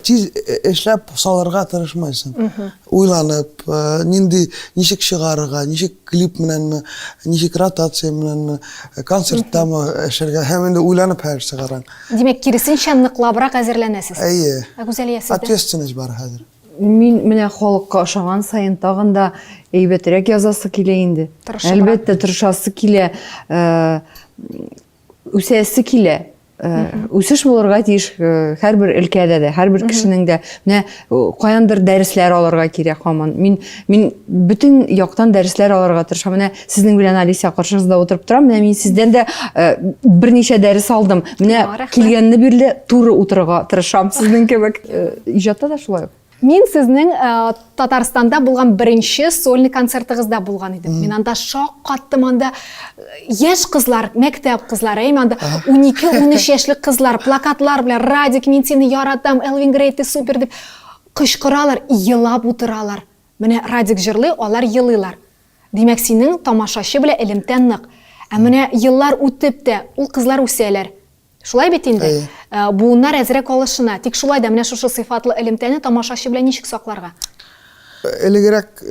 Тиз эшләп салырга тырышмайсың. Уйланып, ничек чыгарырга, ничек клип менәнме, ничек ротация менәнме, концерттамы эшләргә, һәм инде уйланып һәр чыгарам. Димәк, киресенчә ныклабрак әзерләнәсез. Әйе. Гүзәлия сездә? Ответственность бар хәзер. Мин менә халыкка ошаган сайын тагын да әйбәтрәк язасы килә инде. Әлбәттә тырышасы килә, үсәсе килә. Үсеш булырга тиеш һәрбер өлкәдә дә, һәрбер кешенең дә менә каяндыр дәресләр алырга кирәк һаман. Мин бүтән яктан дәресләр алырга тырышам. Менә сезнең белән Алисия каршыгызда утырып торам. Менә мин сездән дә берничә дәрес алдым. Менә килгәнне бирле туры утырырга тырышам сезнең кебек. Иҗатта да шулай. Мин сезнең Татарстанда булган беренче сольный концертыгызда булган идем. Мин анда шаккаттым, анда яшь кызлар, мәктәп кызлары, анда 12-13 яшьлек кызлар плакатлар белән "Радик, мин сине яратам, Элвин Грей, ты супер" дип кычкыралар, елап утыралар. Менә Радик җырлый, алар елыйлар. Димәк, синең тамашачы белән элемтән нык. Менә еллар үтеп тә ул кызлар үсәләр. Шулай бит инде. Буыннар әзрәк алышына. Тик шулай да менә шушы сыйфатлы элемтәне тамашачы белән ничек сакларга? Элегрәк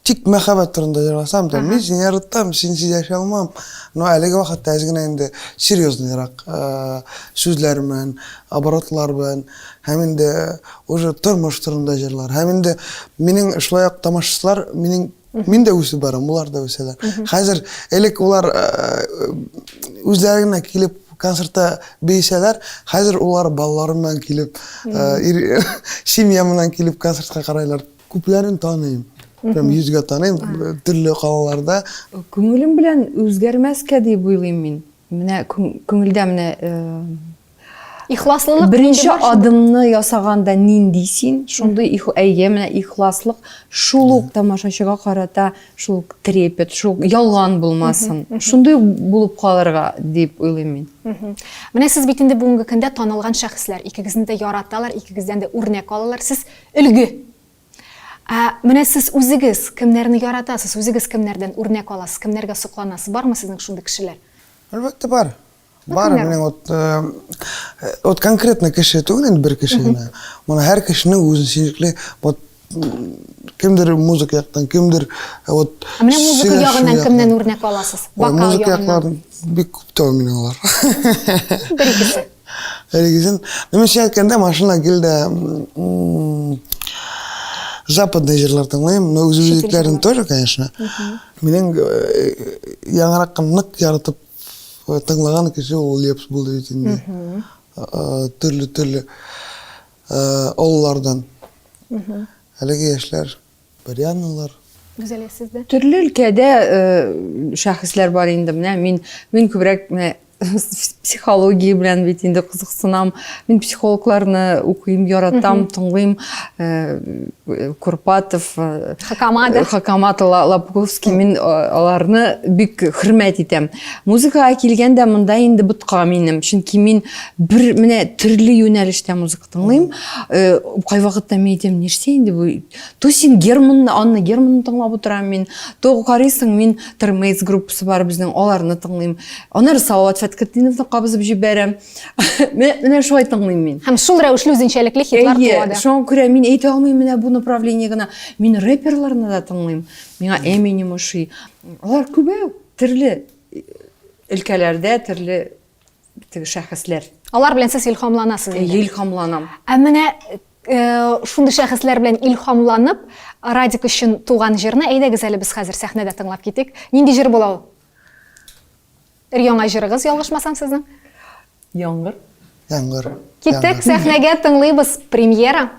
тик мәхәббәт турында җырласам да, мин сине яратам, синсез яшәй алмам. Но әлеге вакытта әзгенә инде серьезныйрак сүзләр белән, оборотлар белән, һәм инде уже тормыш турында җырлар. Һәм инде минең шулай ук тамашачылар мин дә үсеп барам, улар да үсәләр. Хәзер элек улар үзләренә килеп концертта бейсәләр, хәзер улар балалары белән килеп, семья белән килеп концертка карайлар. Күпләрен таныйм. Прям йөзгә таныйм, төрле калаларда. Күңелем белән үзгәрмәскә дип уйлыйм мин. Менә күңелдә менә Ихласлылык беренче адымны ясаганда нинди син, шундый әйе менә ихласлык, шул ук тамашачыга карата шул трепет, шул ялган булмасын. Шундый булып калырга дип уйлыйм мин. Менә сез бит инде бүгенге көндә танылган шәхесләр, икегезне дә яраталар, икегездән дә үрнәк алалар, сез өлге. Менә сез үзегез кемнәрне яратасыз, үзегез кемнәрдән үрнәк аласыз, кемнәргә сокланасыз, бармы сезнең шундый кешеләр? Әлбәттә бар. Бар, менің от конкретно кеше түгел, енді бір кеше генә. Моны һәр кешенең үзенчәлекле, вот кемдер музыка яктан, кемдер вот менә музыка ягыннан кемнән үрнәк аласыз? Вокал музыка ягыннан. якларын бик күп тә минем алар. Бер икесе. Әлегесен, мен әйткәндә машина килде западный җырлар тыңлыйм, но үзебезнекеләрен тоже, конечно. Минең яңарак нык яратып тыңлаган кеше ул Лепс булды бит инде. Төрле оллардан. Әлеге яшьләр, Баряналар. Гүзәлия сездә? Төрле өлкәдә шәхесләр бар инде. Менә мин күбрәк менә психология белән бит инде кызыксынам. Мин психологларны укыйм, яратам, тыңлыйм. Курпатов, Хакамат, Лапковский, мин аларны бик хөрмәт итәм. Музыкага килгәндә монда инде бутка минем. Чөнки мин бер менә төрле юнәлештә музыка тыңлыйм. Кай вакытта мен әйтәм, нәрсә инде бу? То син Анна Германны тыңлап утырам мин. То карыйсың, мин Термейс группасы бар безнең, аларны тыңлыйм. Аннары Салават Фәткетдиновны кабызып җибәрәм. Менә шулай тыңлыйм мин. Һәм шул рәвешле үзенчәлекле хитлар туады. Шуңа күрә мин әйтә алмыйм менә бу направление гына. Мин рэперларны да тыңлыйм. Миңа Eminem ошый. Алар күбәү, төрле өлкәләрдә төрле шәхесләр. Алар белән сез илһамланасыз инде. Илһамланам. Менә шундый шәхесләр белән илһамланып, Радик өчен туган җырны әйдәгез әле без хәзер сәхнәдә тыңлап китик. Нинди җыр була ул? Яңа җырыгыз, ялгышмасам сезнең? Яңгыр. Яңгыр. Киттек сәхнәгә, тыңлыйбыз премьера.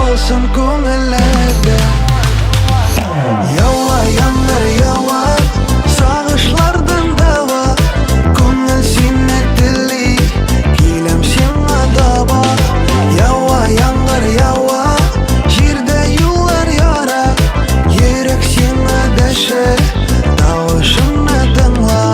болсын көңіллерде. Яуа яңгыр яуа, сағышлардың дауа, көңіл сені тілей, келем сен адаба. Яуа яңгыр яуа, жерде юлар яра, ерек сен адашы, дауышыма тыңла.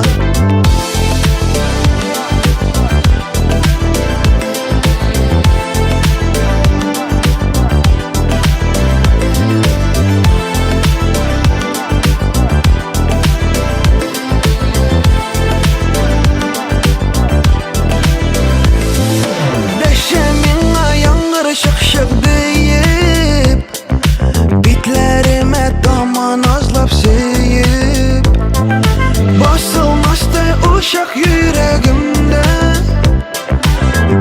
Şık deyip, bitlerime daman azlap seyip, basılmazdı uşak yüreğimde,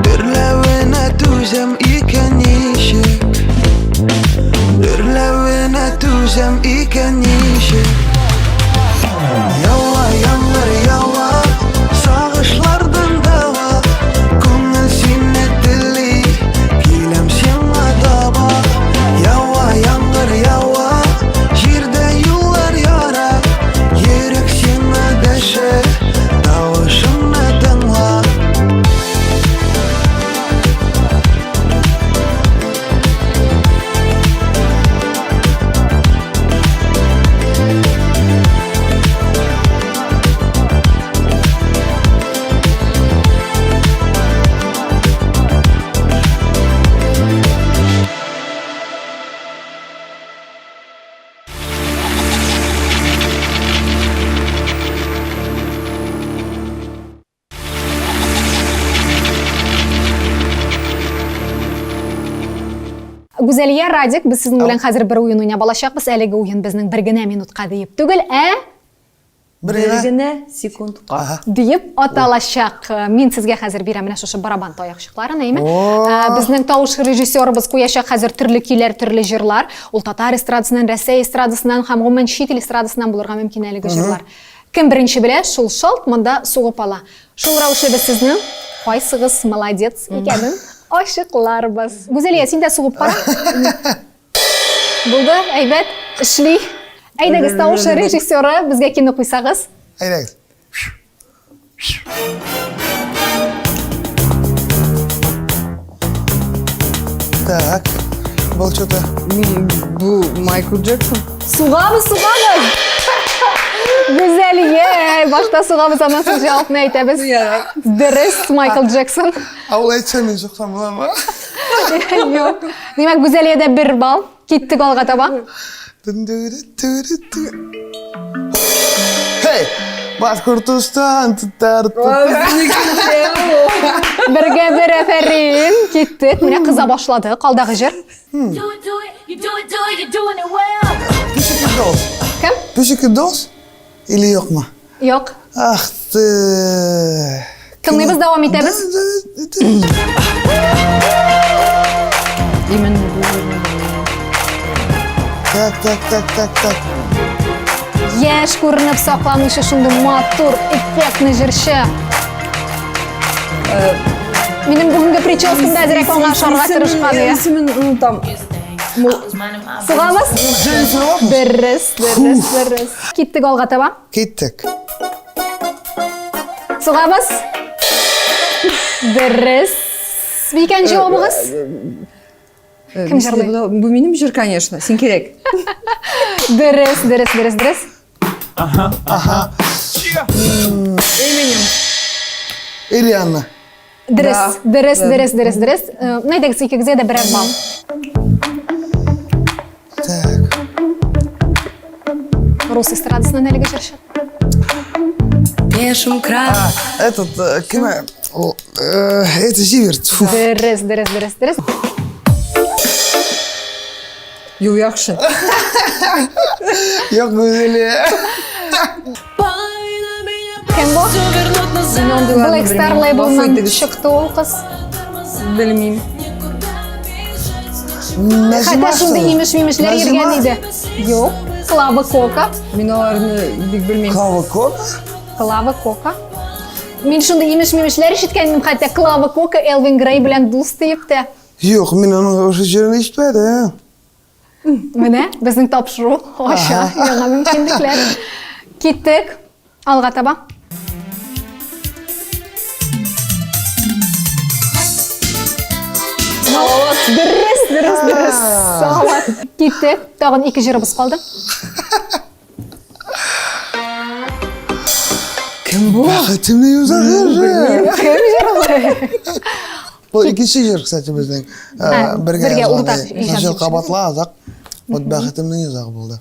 dürlevine tüzem iken yeşik, dürlevine tüzem iken yeşik. Yava yağmur yava, sağışlardan dava, көңіл сені тілей, келем сен адаба. Яуа яңгыр яуа, жерде юлар яра, ерек сен адашы, дауышыма тыңла. Гүзәлия Радик, біз сіздің белән хәзер бір ойын уйнап алачакбыз. Әлеге ойын безнең бер генә минутка диеп түгел, Бір секундқа. диеп аталачак. Мин сезгә хәзер бирәм менә шушы барабан таякчыкларын, әйме? Безнең тавыш режиссерыбыз куячак хәзер төрле көйләр, төрле җырлар. Ул татар эстрадасыннан, Россия эстрадасыннан һәм гомумән чит ил эстрадасыннан булырга мөмкин әлеге җырлар. Кем беренче белә, шул шалт монда сугып ала. Шул рәвешле без сезнең кайсыгыз молодец икәнен ачыкларбыз. Гүзәлия, син дә сугып кара. Булды, әйбәт, эшли. Әйдәгез, тавыш режиссеры безгә кино куйсагыз. Әйдәгез. Так, бұл что-то... Bu Michael Jackson. Сугабыз, сугабыз. Гүзәлия, башта сугабыз, анан соң җавапны әйтәбез. Дөрес, Майкл Джексон. Ауыл айтса мен жоқсам бола ма? Юк. Демәк, Гүзәлиядә 1 балл. Киттек алга таба. Хей! Башкортостан тұтар Бергә бер әфәрин. Киттек. Менә кыза башлады. Калдагы җыр. Пушики Долс. Кем? Пушики Долс? Или yok mu? Юк. Ах ты... Тыңлыйбыз, дәвам итәбез. Именно Так. Яшь күренеп сакланучы шундый матур, эффектный җырчы. Минем бүгенге прическамда әзрәк аңлашырга тырышкан я. Исемен унутам. Сугабыз? Дөрес. Киттек алга таба. Киттік. Сугабыз? Дөрес. Бикән җавабыгыз? Кем җырлый? Bu benim jır, конечно. Син керек. Дөрес. Эминем. Ильяна. Дөрес. Найдагыз икегезгә дә берәр балл. Так. Рус эстрадасыннан әлеге җырчы. Этот, кем... Это Зиверт. Фу. Дөрес. Ю яхшы. Yok Гүзәлия. Кем бу? Black Star Label'нан чыкты ул кыз. Белмим. Хәтта шундый имеш-мимешләр йөргән иде. Юк. Клава Кока. Мин аларны бик белмим. Клава Кока. Мин шундый имеш-мимешләр ишеткәнем, хәтта Клава Кока Элвин Грей белән дус дип тә. Yok, men onun o jerini işitmedim. Менә безнең тапшыру аша яңа мөмкинлекләр. Киттек. Алга таба. Дөрес. Салат. Киттек. Тагын 2 җырыбыз калды. Kim bu? Bakatimni yuzak her. Кем җырлый? Bu ikinci jir kısaca bizden. birge urdak ijod Şaşıl etmişiz. kabatla azak. O bakatimni yuzak buldu.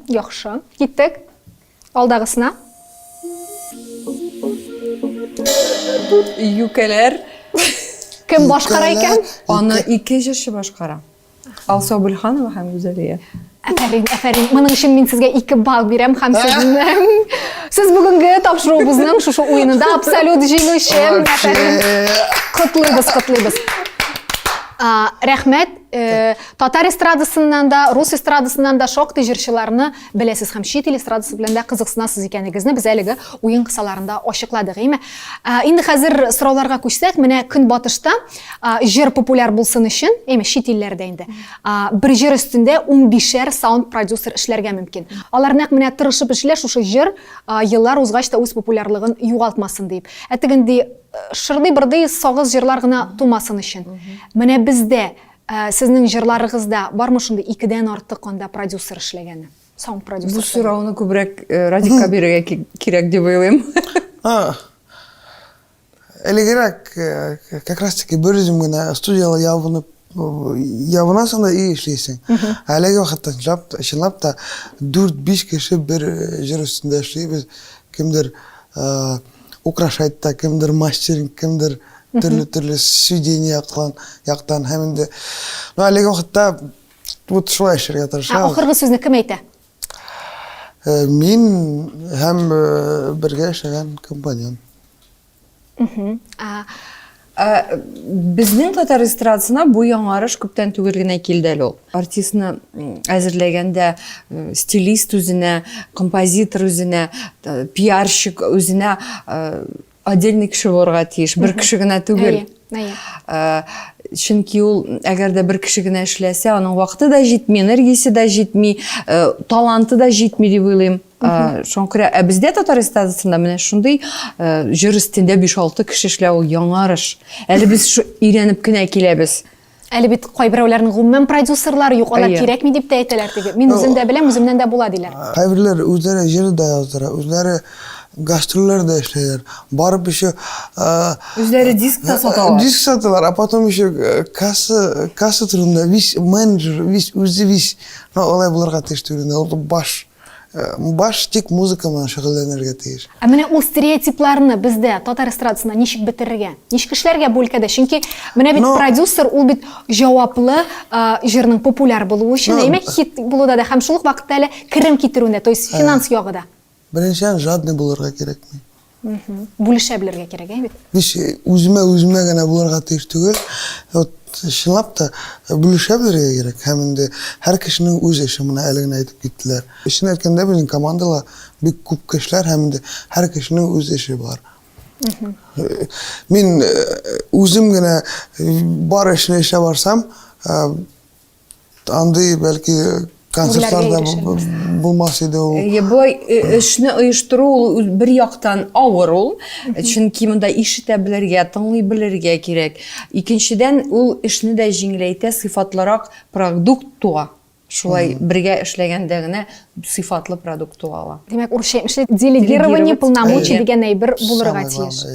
Яхшы. Киттек. Алдагысына. Yükeler. Кем башкара икән? Аны 2 җырчы башкара. Алса Булханова һәм Гүзәлия. Афәрин. Моның өчен мин сезгә 2 балл бирәм һәм сез бүгенге тапшыруыбызның шушы уенында абсолют җиңүче. Афәрин. Котлыйбыз. Рәхмәт. Татар эстрадасыннан да, рус эстрадасыннан да шактый җырчыларны беләсез һәм чит ил эстрадасы белән дә кызыксынасыз икәнегезне без әлеге уен кысаларында ачыкладык, әйме. Инде хәзер сорауларга күчсәк, менә Көнбатышта җыр популяр булсын өчен, әйме чит илләрдә инде. Бер җыр өстендә 15-шәр саунд продюсер эшләргә мөмкин. Алар нәкъ менә тырышып эшләр шушы җыр еллар узгач та үз популярлыгын югалтмасын дип. Әтегенди шырдый-бырдый сагыз җырлар гына тумасын өчен. Менә бездә sizning җырларыгызда бармы шундый 2дән артык анда продюсер эшләгәне? Саунд продюсер. Бу сорауны күбрәк Радикка бирергә кирәк дип уйлыйм. Элегерак, как раз таки бөрізім гына студияла явынасың да iyi işleysin. Әлеге вакытта чынлап та 4-5 кеше бер җыр өстендә эшли. Без кемдер украшайтта, кемдер мастеринг, кемдер türlü сведения яктан һәм инде. Ну әлеге вакытта вот шулай эшләргә тырышабыз. Ахыргы сүзне кем әйтә? Мин һәм бергә эшләгән компаньон. Безнең татар эстрадасына бу яңарыш күптән түгел генә килде әле ул. Артистны әзерләгәндә стилист үзенә, композитор үзенә, пиарщик үзенә отдельный кеше булырга тиеш, бер кеше генә түгел. Чөнки ул әгәр дә бер кеше генә эшләсә, аның вакыты да җитми, энергиясе дә җитми, таланты да җитми дип уйлыйм. Шуңа күрә бездә татар эстрадасында менә шундый җыр өстендә 5-6 кеше эшләү ул яңарыш. Әле без өйрәнеп кенә киләбез. Әле бит кайберәүләрнең гомумән продюсерлары юк, алар кирәкми дип тә әйтәләр теге. Мин үзем дә беләм, үземнән дә була диләр. Кайберләр үзләре җыр да яздыра, үзләре гастрольлерде эшләйләр. Барып еще Үзләре диск та саталар. Диск саталар, а потом еще касса турында весь менеджер, весь үзе весь. Ну, алай булырга тиеш турында. Ул баш тик музыка менән шөгыльләнергә тиеш. Менә ул стереотипларны бездә татар эстрадасында ничек бетерергә? Ничек эшләргә бу өлкәдә? Чөнки менә бит продюсер ул бит җаваплы җырның популяр булуы өчен, әйме хит булуда да һәм шул ук вакытта әле керем китерүендә, то есть финанс ягыда. Беренчән жадный булырга кирәкми. Бүлешә белергә кирәк, бит. Биш үземә генә булырга тиеш түгел. Вот чынлап та бүлешә белергә кирәк. Һәм инде һәр кешенең үз эше менә әле генә әйтеп киттеләр. Эшен әйткәндә безнең командала бик күп кешеләр һәм инде һәр кешенең үз эше бар. Мин үзем генә бар эшне эшләп барсам, андый бәлки концертларда булмас иде ул. Бу эшне оештыру бер яктан авыр ул, чөнки монда ишетә белергә, тыңлый белергә кирәк. Икенчедән ул эшне дә җиңеләйтә, сыйфатлырак продукт туа. Шулай бергә эшләгәндә генә сыйфатлы продукт туа. Димәк, урысча әйтмешли, делегирование полномочий дигән әйбер булырга тиеш.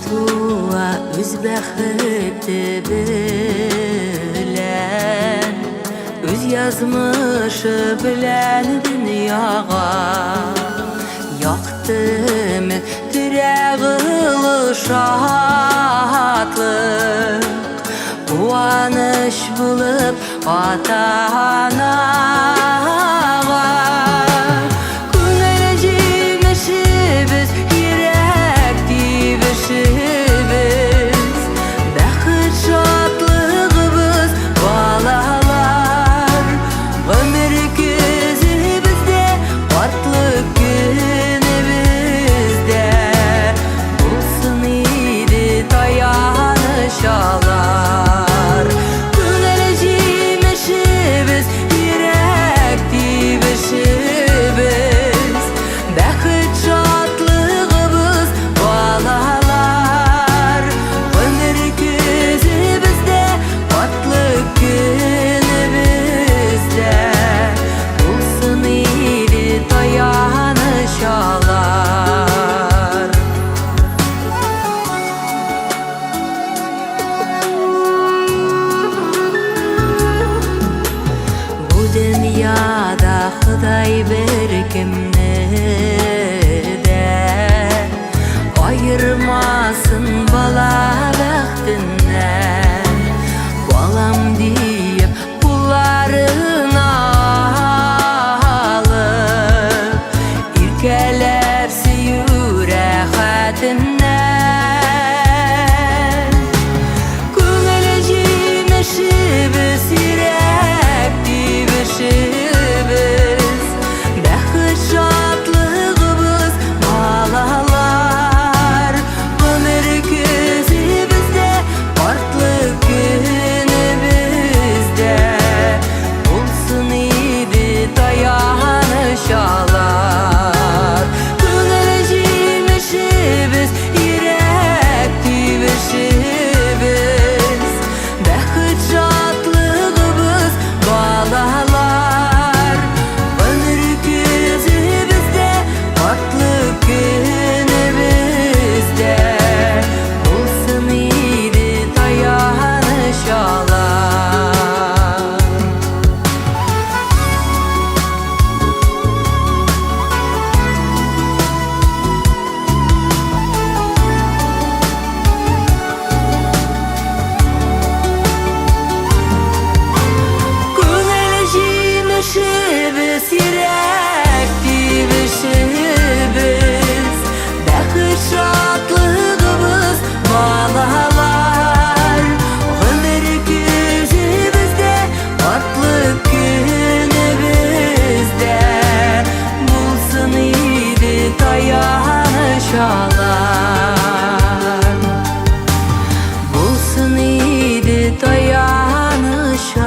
Туа үз бәхете белән, үз язмышы белән дөньяга яктымы yüreği şatlık Kuanış bulup ata-anağa Күңелжимешибіз, йөрәк тибешибіз Бәхет шатлыгыбыз, балалар Гомер көзебездә, картлык көнебездә Булсын иде таяныш алар Күңелжимешибез, йөрәк тибешибез Бәхет шатлыгыбыз, балалар Гомер көзебездә, картлык көнебездә Булсын иде таяныш алар Bu dünyada Xuday bir kimni de ayırmasın bala bəxtindən Balam deyip pullarını alıp İrkelersi yüreğetindən Күңелжимешибіз, йөрәк тибешибіз Бәхет шатлыгыбыз, балалар Гомер көзебездә, картлык көнебездә Булсын иде таяныш алар Күңелжимешибез, йөрәк тибешибез Бәхет шатлыгыбыз, балалар Гомер көзебездә, картлык көнебездә Булсын иде таяныш алар Күңелжимешибез, йөрәк тибешибез Бәхет шатлыгыбыз, балалар Гомер көзебездә, картлык көнебездә Булсын иде таяныш алар Булсын иде таяныш алар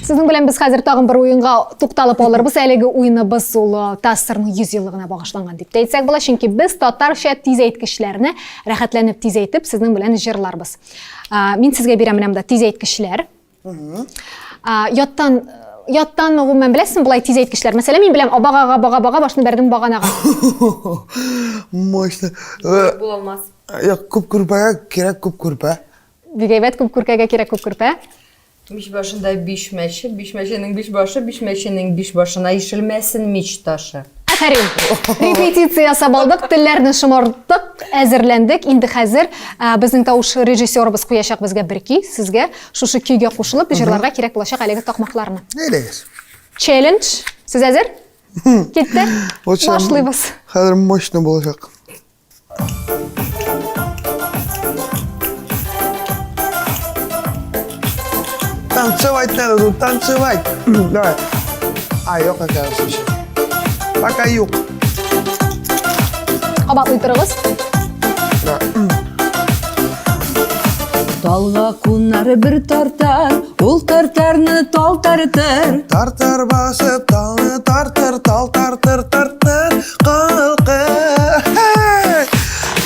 Сіздің белән біз қазір тағын бір ойынға тукталып алырбыз. Әлеге ойыныбыз ул Тассырның 100 еллыгына багышланган дип әйтсәк була, чөнки без татарча тиз әйткечләрне рәхәтләнеп тиз әйтеп сезнең белән җырларбыз. Мин сезгә бирәм менә монда тиз әйткечләр. Яттан гомумән беләсең булай тиз әйткечләр. Мәсәлән, мин беләм абагага бага башны бәрдем баганага. Мощно. Булалмас. Yok, күп күрпәгә кирәк күп күрпә. Бик әйбәт, күп күркәгә кирәк күп күрпә. Мич башында 5 мәче, 5 мәченең 5 башы, 5 мәченең 5 башына ишелмәсен мич ташы. Афәрин. Репетиция сабалдык, телләрне шомардык, әзерләндек. Инде хәзер безнең тауыш режиссерыбыз куячак безгә бер ки, сезгә шушы көйгә кушылып җырларга кирәк булачак әлеге такмакларны. Нелегез? Челлендж. Сез әзер? Китте. Башлыйбыз. Хәзер мощно булачак. Танцевать надо, тут танцевать. Давай. Yok оказывается еще. Пока yok. Кабатлый торыгыз. Талга кунар бер тартар, ул тартарны тал тартыр. Тартар басып, талны тартыр, тал тартыр, тартыр, калкы.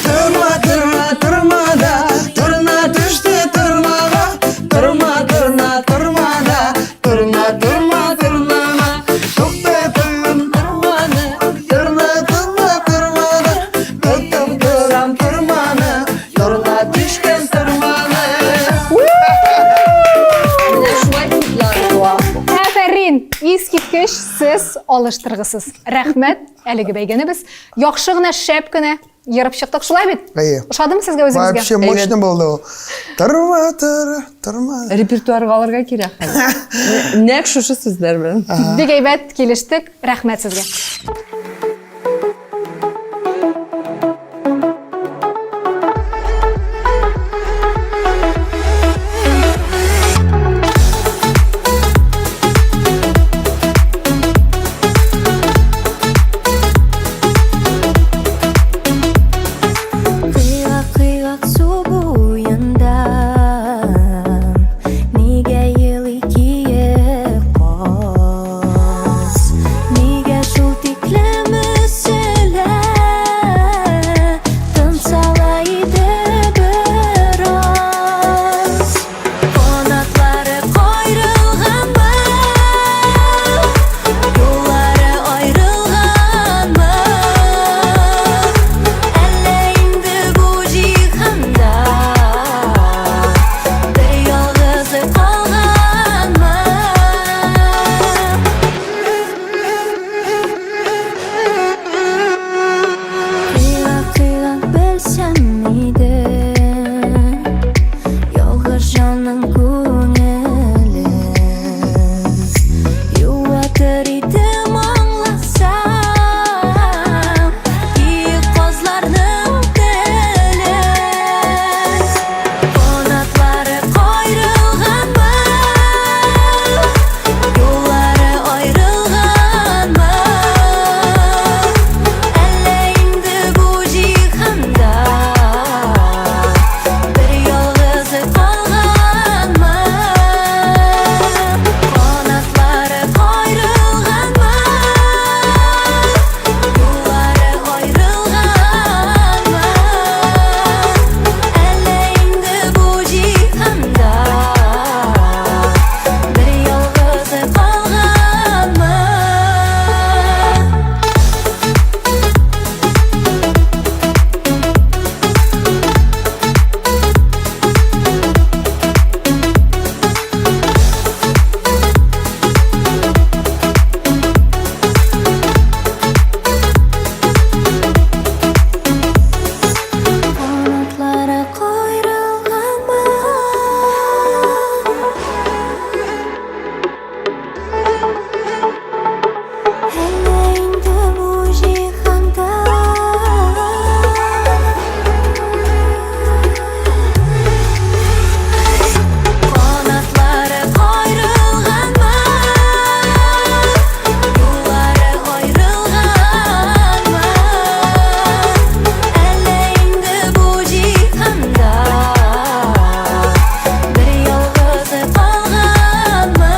Тырма, тырма, тырмада, тырна düştü tırmağa. Tırma, tırna, tırmada, tırna, tırma, tırnama. Tukta tırnım tırmanı, tırna, tırma, tırmanı. Tuttum kıram tırmanı, tırna düşken tırmanı. Афәрин. Искиткеч, сез Сез алыштыргысыз. Рәхмәт. Әлеге бәйгене без яхшы гына, шәп кенә ярып чыктык. Шулай бит? Әйе. Ошадымы сезгә үзегезгә? Вообще мощно болды ол. Тырма. Репертуарга алырга кирәк. Нәк шушы сүзләр белән. Бик әйбәт килештек. Рәхмәт сезгә. Кыйгак су буенда нигә елый киек каз, нигә шул тиклем үселә, тынсала иде бераз. Канатлары кайрылганмы, юллары аерылганмы, әллә инде бу җиһанда бер ялгызы калганмы? Кыйгак белсәм иде, ялгыз җанның күңелен юатыр идем аңласам киек казларның телен. Канатлары кайрылганмы, юллары аерылганмы, әллә инде бу җиһанда бер ялгызы калганмы? Канатлары кайрылганмы, юллары аерылганмы, әллә инде бу җиһанда бер ялгызы калганмы? Канатлары кайрылганмы, әллә инде бу җиһанда канатлары кайрылганмы, юллары аерылганмы, әллә инде бу җиһанда бер ялгызы калганмы?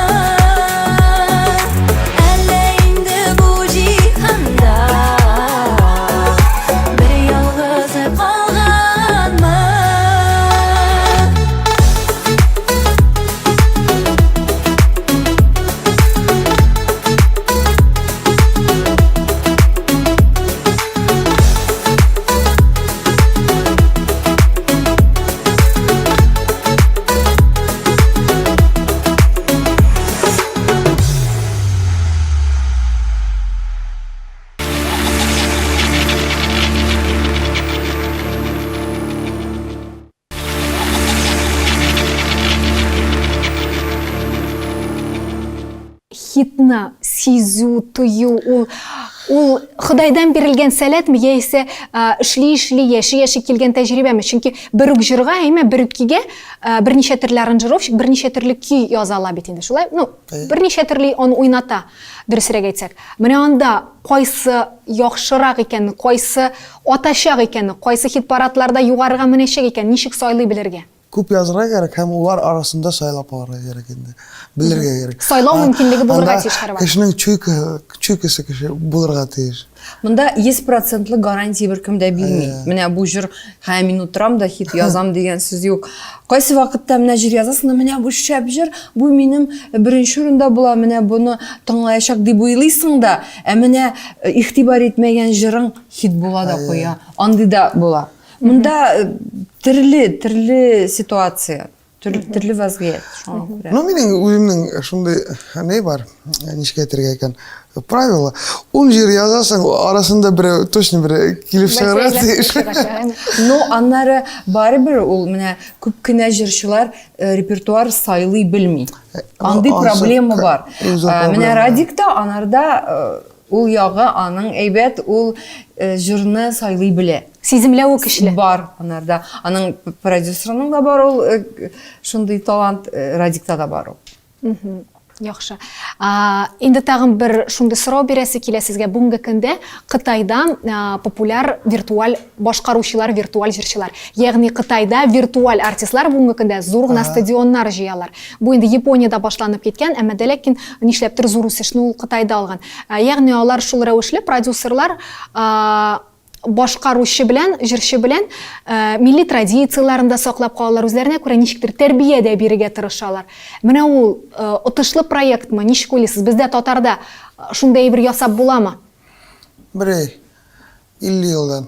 Әллә инде бу җиһанда бер ялгызы калганмы? Хитна, сизу, тою, ул Худайдан бирелгән сәләтме, яисә эшли, яши килгән тәҗрибәме? Чөнки бер үк җырга, әмма бер үк көйгә берничә төрле аранжировщик берничә төрле көй яза ала бит инде. Шулай, берничә төрле аны уйната, дөресрәк әйтсәк. Менә анда кайсы яхшырак икән, кайсы атачак икән, кайсы хит-парадларда югарыга менәчәк икән, ничек сайлый белергә? Күп язырга кирәк һәм улар арасында сайлап алырга кирәк инде. Белергә кирәк. Сайлау мөмкинлеге булырга Анда тиеш һәрвакыт. Кешенең чуйкасы кеше булырга тиеш. Монда 100% гарантия беркем дә бирми. Менә бу җыр һәм мин утырам да хит язам дигән сүз юк. Кайсы вакытта менә җыр язасың, менә бу шәп җыр, бу минем беренче урында була, менә буны тыңлаячак дип уйлыйсың да, менә игътибар итмәгән җырың хит була да куя. Андый да була. Монда төрле ситуация. Türlü vaziyet. Şuna göre. Но менің өзімнің шундай не бар, нишке айтырга екен, правило. 10 жер язасың, арасында бір точно бір келіп шығарады. Но аннары барыбер ул менә күп кенә җырчылар репертуар сайлый белми. Андый проблема бар. Менә Радикта анарда ул ягы аның әйбәт, ул җырны сайлый белә. Сиземләү көчле. Бар анарда. Аның продюсерының да бар ул шундый талант, Радикта да бар ул. Яхшы. Инде тагын бер шундый сорау бирәсе килә сезгә. Бүгенге көндә Кытайда популяр виртуаль башкаручылар, виртуаль җырчылар. Ягъни Кытайда виртуаль артистлар бүгенге көндә зур гына стадионнар җыялар. Бу инде Япониядә башланып киткән, әмма дә ләкин нишләптер зур үсешне ул Кытайда алган. Ягъни алар шул рәвешле продюсерлар башкаручы белән, җырчы белән милли традицияләрен дә саклап калалар, үзләренә күрә ничектер тәрбия дә бирергә тырышалар. Менә ул отышлы проектмы, ничек уйлыйсыз? Бездә Татарда шундай бер ясап буламы? Бір 50 елдан.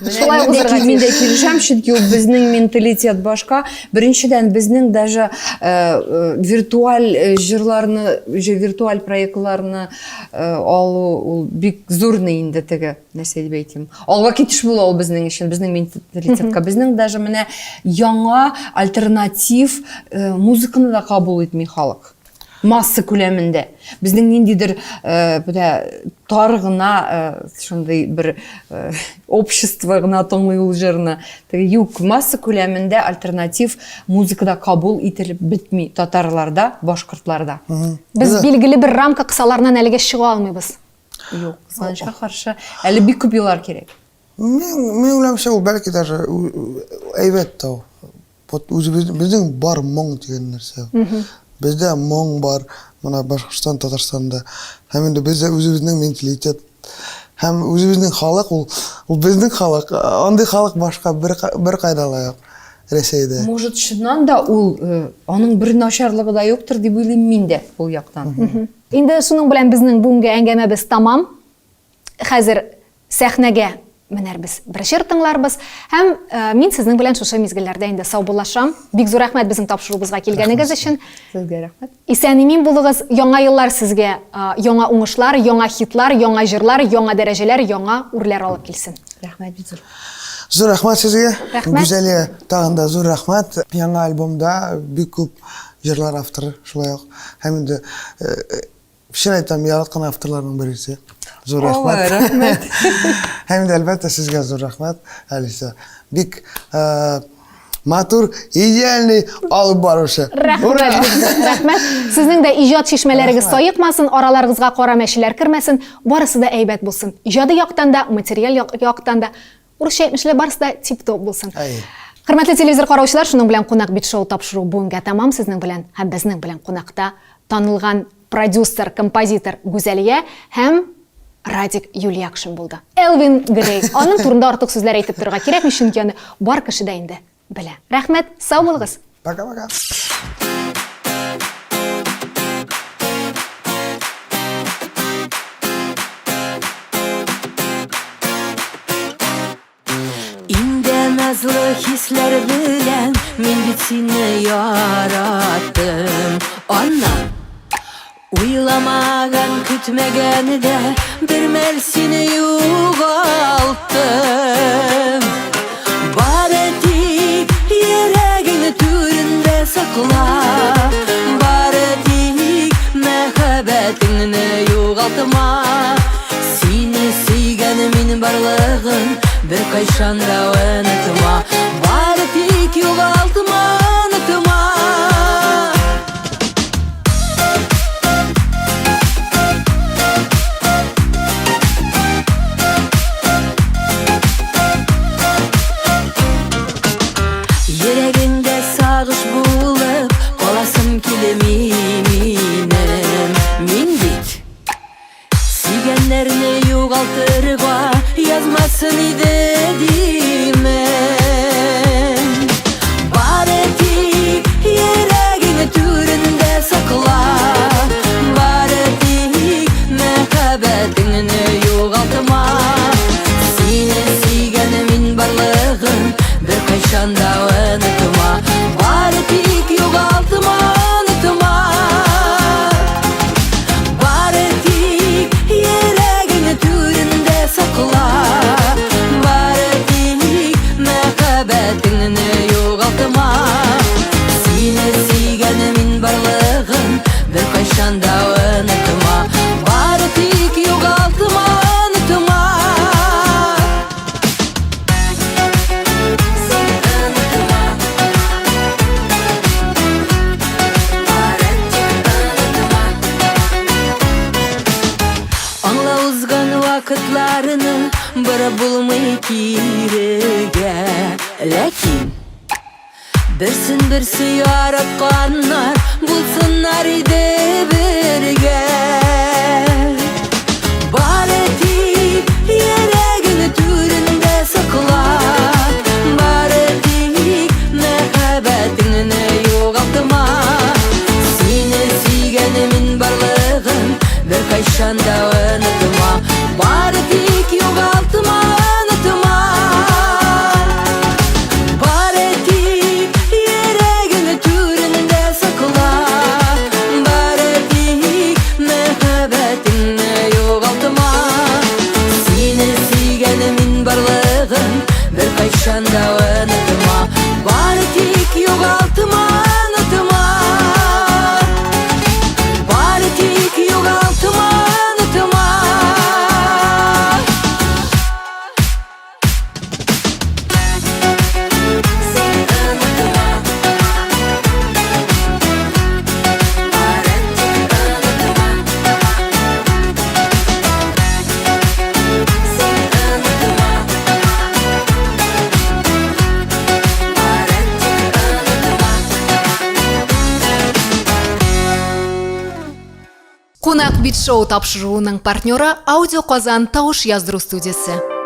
Шулай узырга Мин дә килешәм, чөнки ул безнең менталитет башка. Беренчедән безнең даже виртуаль җырларны, виртуаль проектларны алу ул бик зурны инде теге, нәрсә дип әйтим. Алга китеш була ул безнең өчен, безнең менталитетка. Безнең даже менә яңа альтернатив музыканы да кабул итми халык. Масса күләмендә. Безнең ниндидер тар гына шундый бер общество гына тыңлый ул җырны. Юк, масса күләмендә альтернатив музыкада кабул ителеп бетми татарларда, башкортларда. Без билгеле бер рамка кысаларынан әлегә чыга алмыйбыз. Юк, кызганычка каршы әле бик күп еллар кирәк. Мен уйлаймша ул бәлки даже әйбәт тау. Безнең бар моң дигән нәрсә. Бездә моң бар, мына Башкортстан, Татарстанда. Һәм инде бездә үзебезнең менталитет, һәм үзебезнең халык, ул безнең халык, андый халык башка бер кайда ла юк Рәсәйдә. Может, чыннан да ул аның бер начарлыгы да юктыр дип уйлыйм мин дә ул яктан. Инде шуның белән безнең бүгенге әңгәмәбез тамам. Хәзер сәхнәгә менәрбез, бер җыр тыңларбыз. Һәм мин сезнең белән шушы мизгелләрдә инде саубуллашам. Бик зур рәхмәт безнең тапшыруыбызга килгәнегез өчен. Сезгә рәхмәт. Исән-имин булыгыз. Яңа еллар сезгә яңа уңышлар, яңа хитлар, яңа җырлар, яңа дәрәҗәләр, яңа үрләр алып килсен. Рәхмәт бит зур. Зур рәхмәт сезгә. Рәхмәт. Гүзәлия, тагын да зур рәхмәт. Яңа альбомда бик күп җырлар авторы, шулай ук. Һәм инде шул әйтәм, яраткан авторларның берсе. Зур рәхмәт. Рәхмәт. Һәм инде әлбәттә сезгә зур рәхмәт. Алиса, бик матур, идеальный алып баручы. Рәхмәт. Сезнең дә иҗат шишмәләрегез саекмасын, араларыгызга кара мәчеләр кермәсен, барысы да әйбәт булсын. Иҗади яктан да, материаль яктан да, урысча әйтмешләр, барысы да тип-топ булсын. Хөрмәтле телевизор караучылар, шуның белән кунак бит шоу тапшыру бүгенгә тамам. Сезнең белән һәм безнең белән кунакта танылган продюсер, композитор Гүзәлия һәм Радик Юлиякшин булды. Элвин Грей. Аның турында артык сүзләр әйтеп торырга кирәкми, чөнки аны бар кеше дә инде белә. Рәхмәт, сау булыгыз. Пока-пока. Инде назлы хисләр белән мин бит сине яраттым. Аннан уйламаган, көтмәгәндә бер мәл сине югалттым. Бары тик йөрәгеңне түрендә сакла, бары тик мәхәббәтеңне югалтма. Сине сөйгән мин барлыгын бер кайчан да онытма. Бары тик югалтма, онытма. Йөрәгеңдә сагыш булып каласым килми минем. Мин бит сөйгәннәрне югалтырга язмасын иде димен. Бар bulmay kirege. Lekin birsin birsi yaratkanlar bulsunlar ide birge. Baretik yeregini türünde sakla. Baretik mehabetini yoğaltma. Seni suyganimin barlığın bir kaşanda unutma. Baretik yoğaltma unutma. Baretik yeregini türünde sakla. Baretik mehabetini yoğaltma. Seni suyganimin barlığın bir kaşanda unutma. Baretik yoğaltma unutma. Baretik yoğaltma unutma. Кунак бит шоу тапшыруының партнеры Аудио Казан тауыш яздыру студиясы.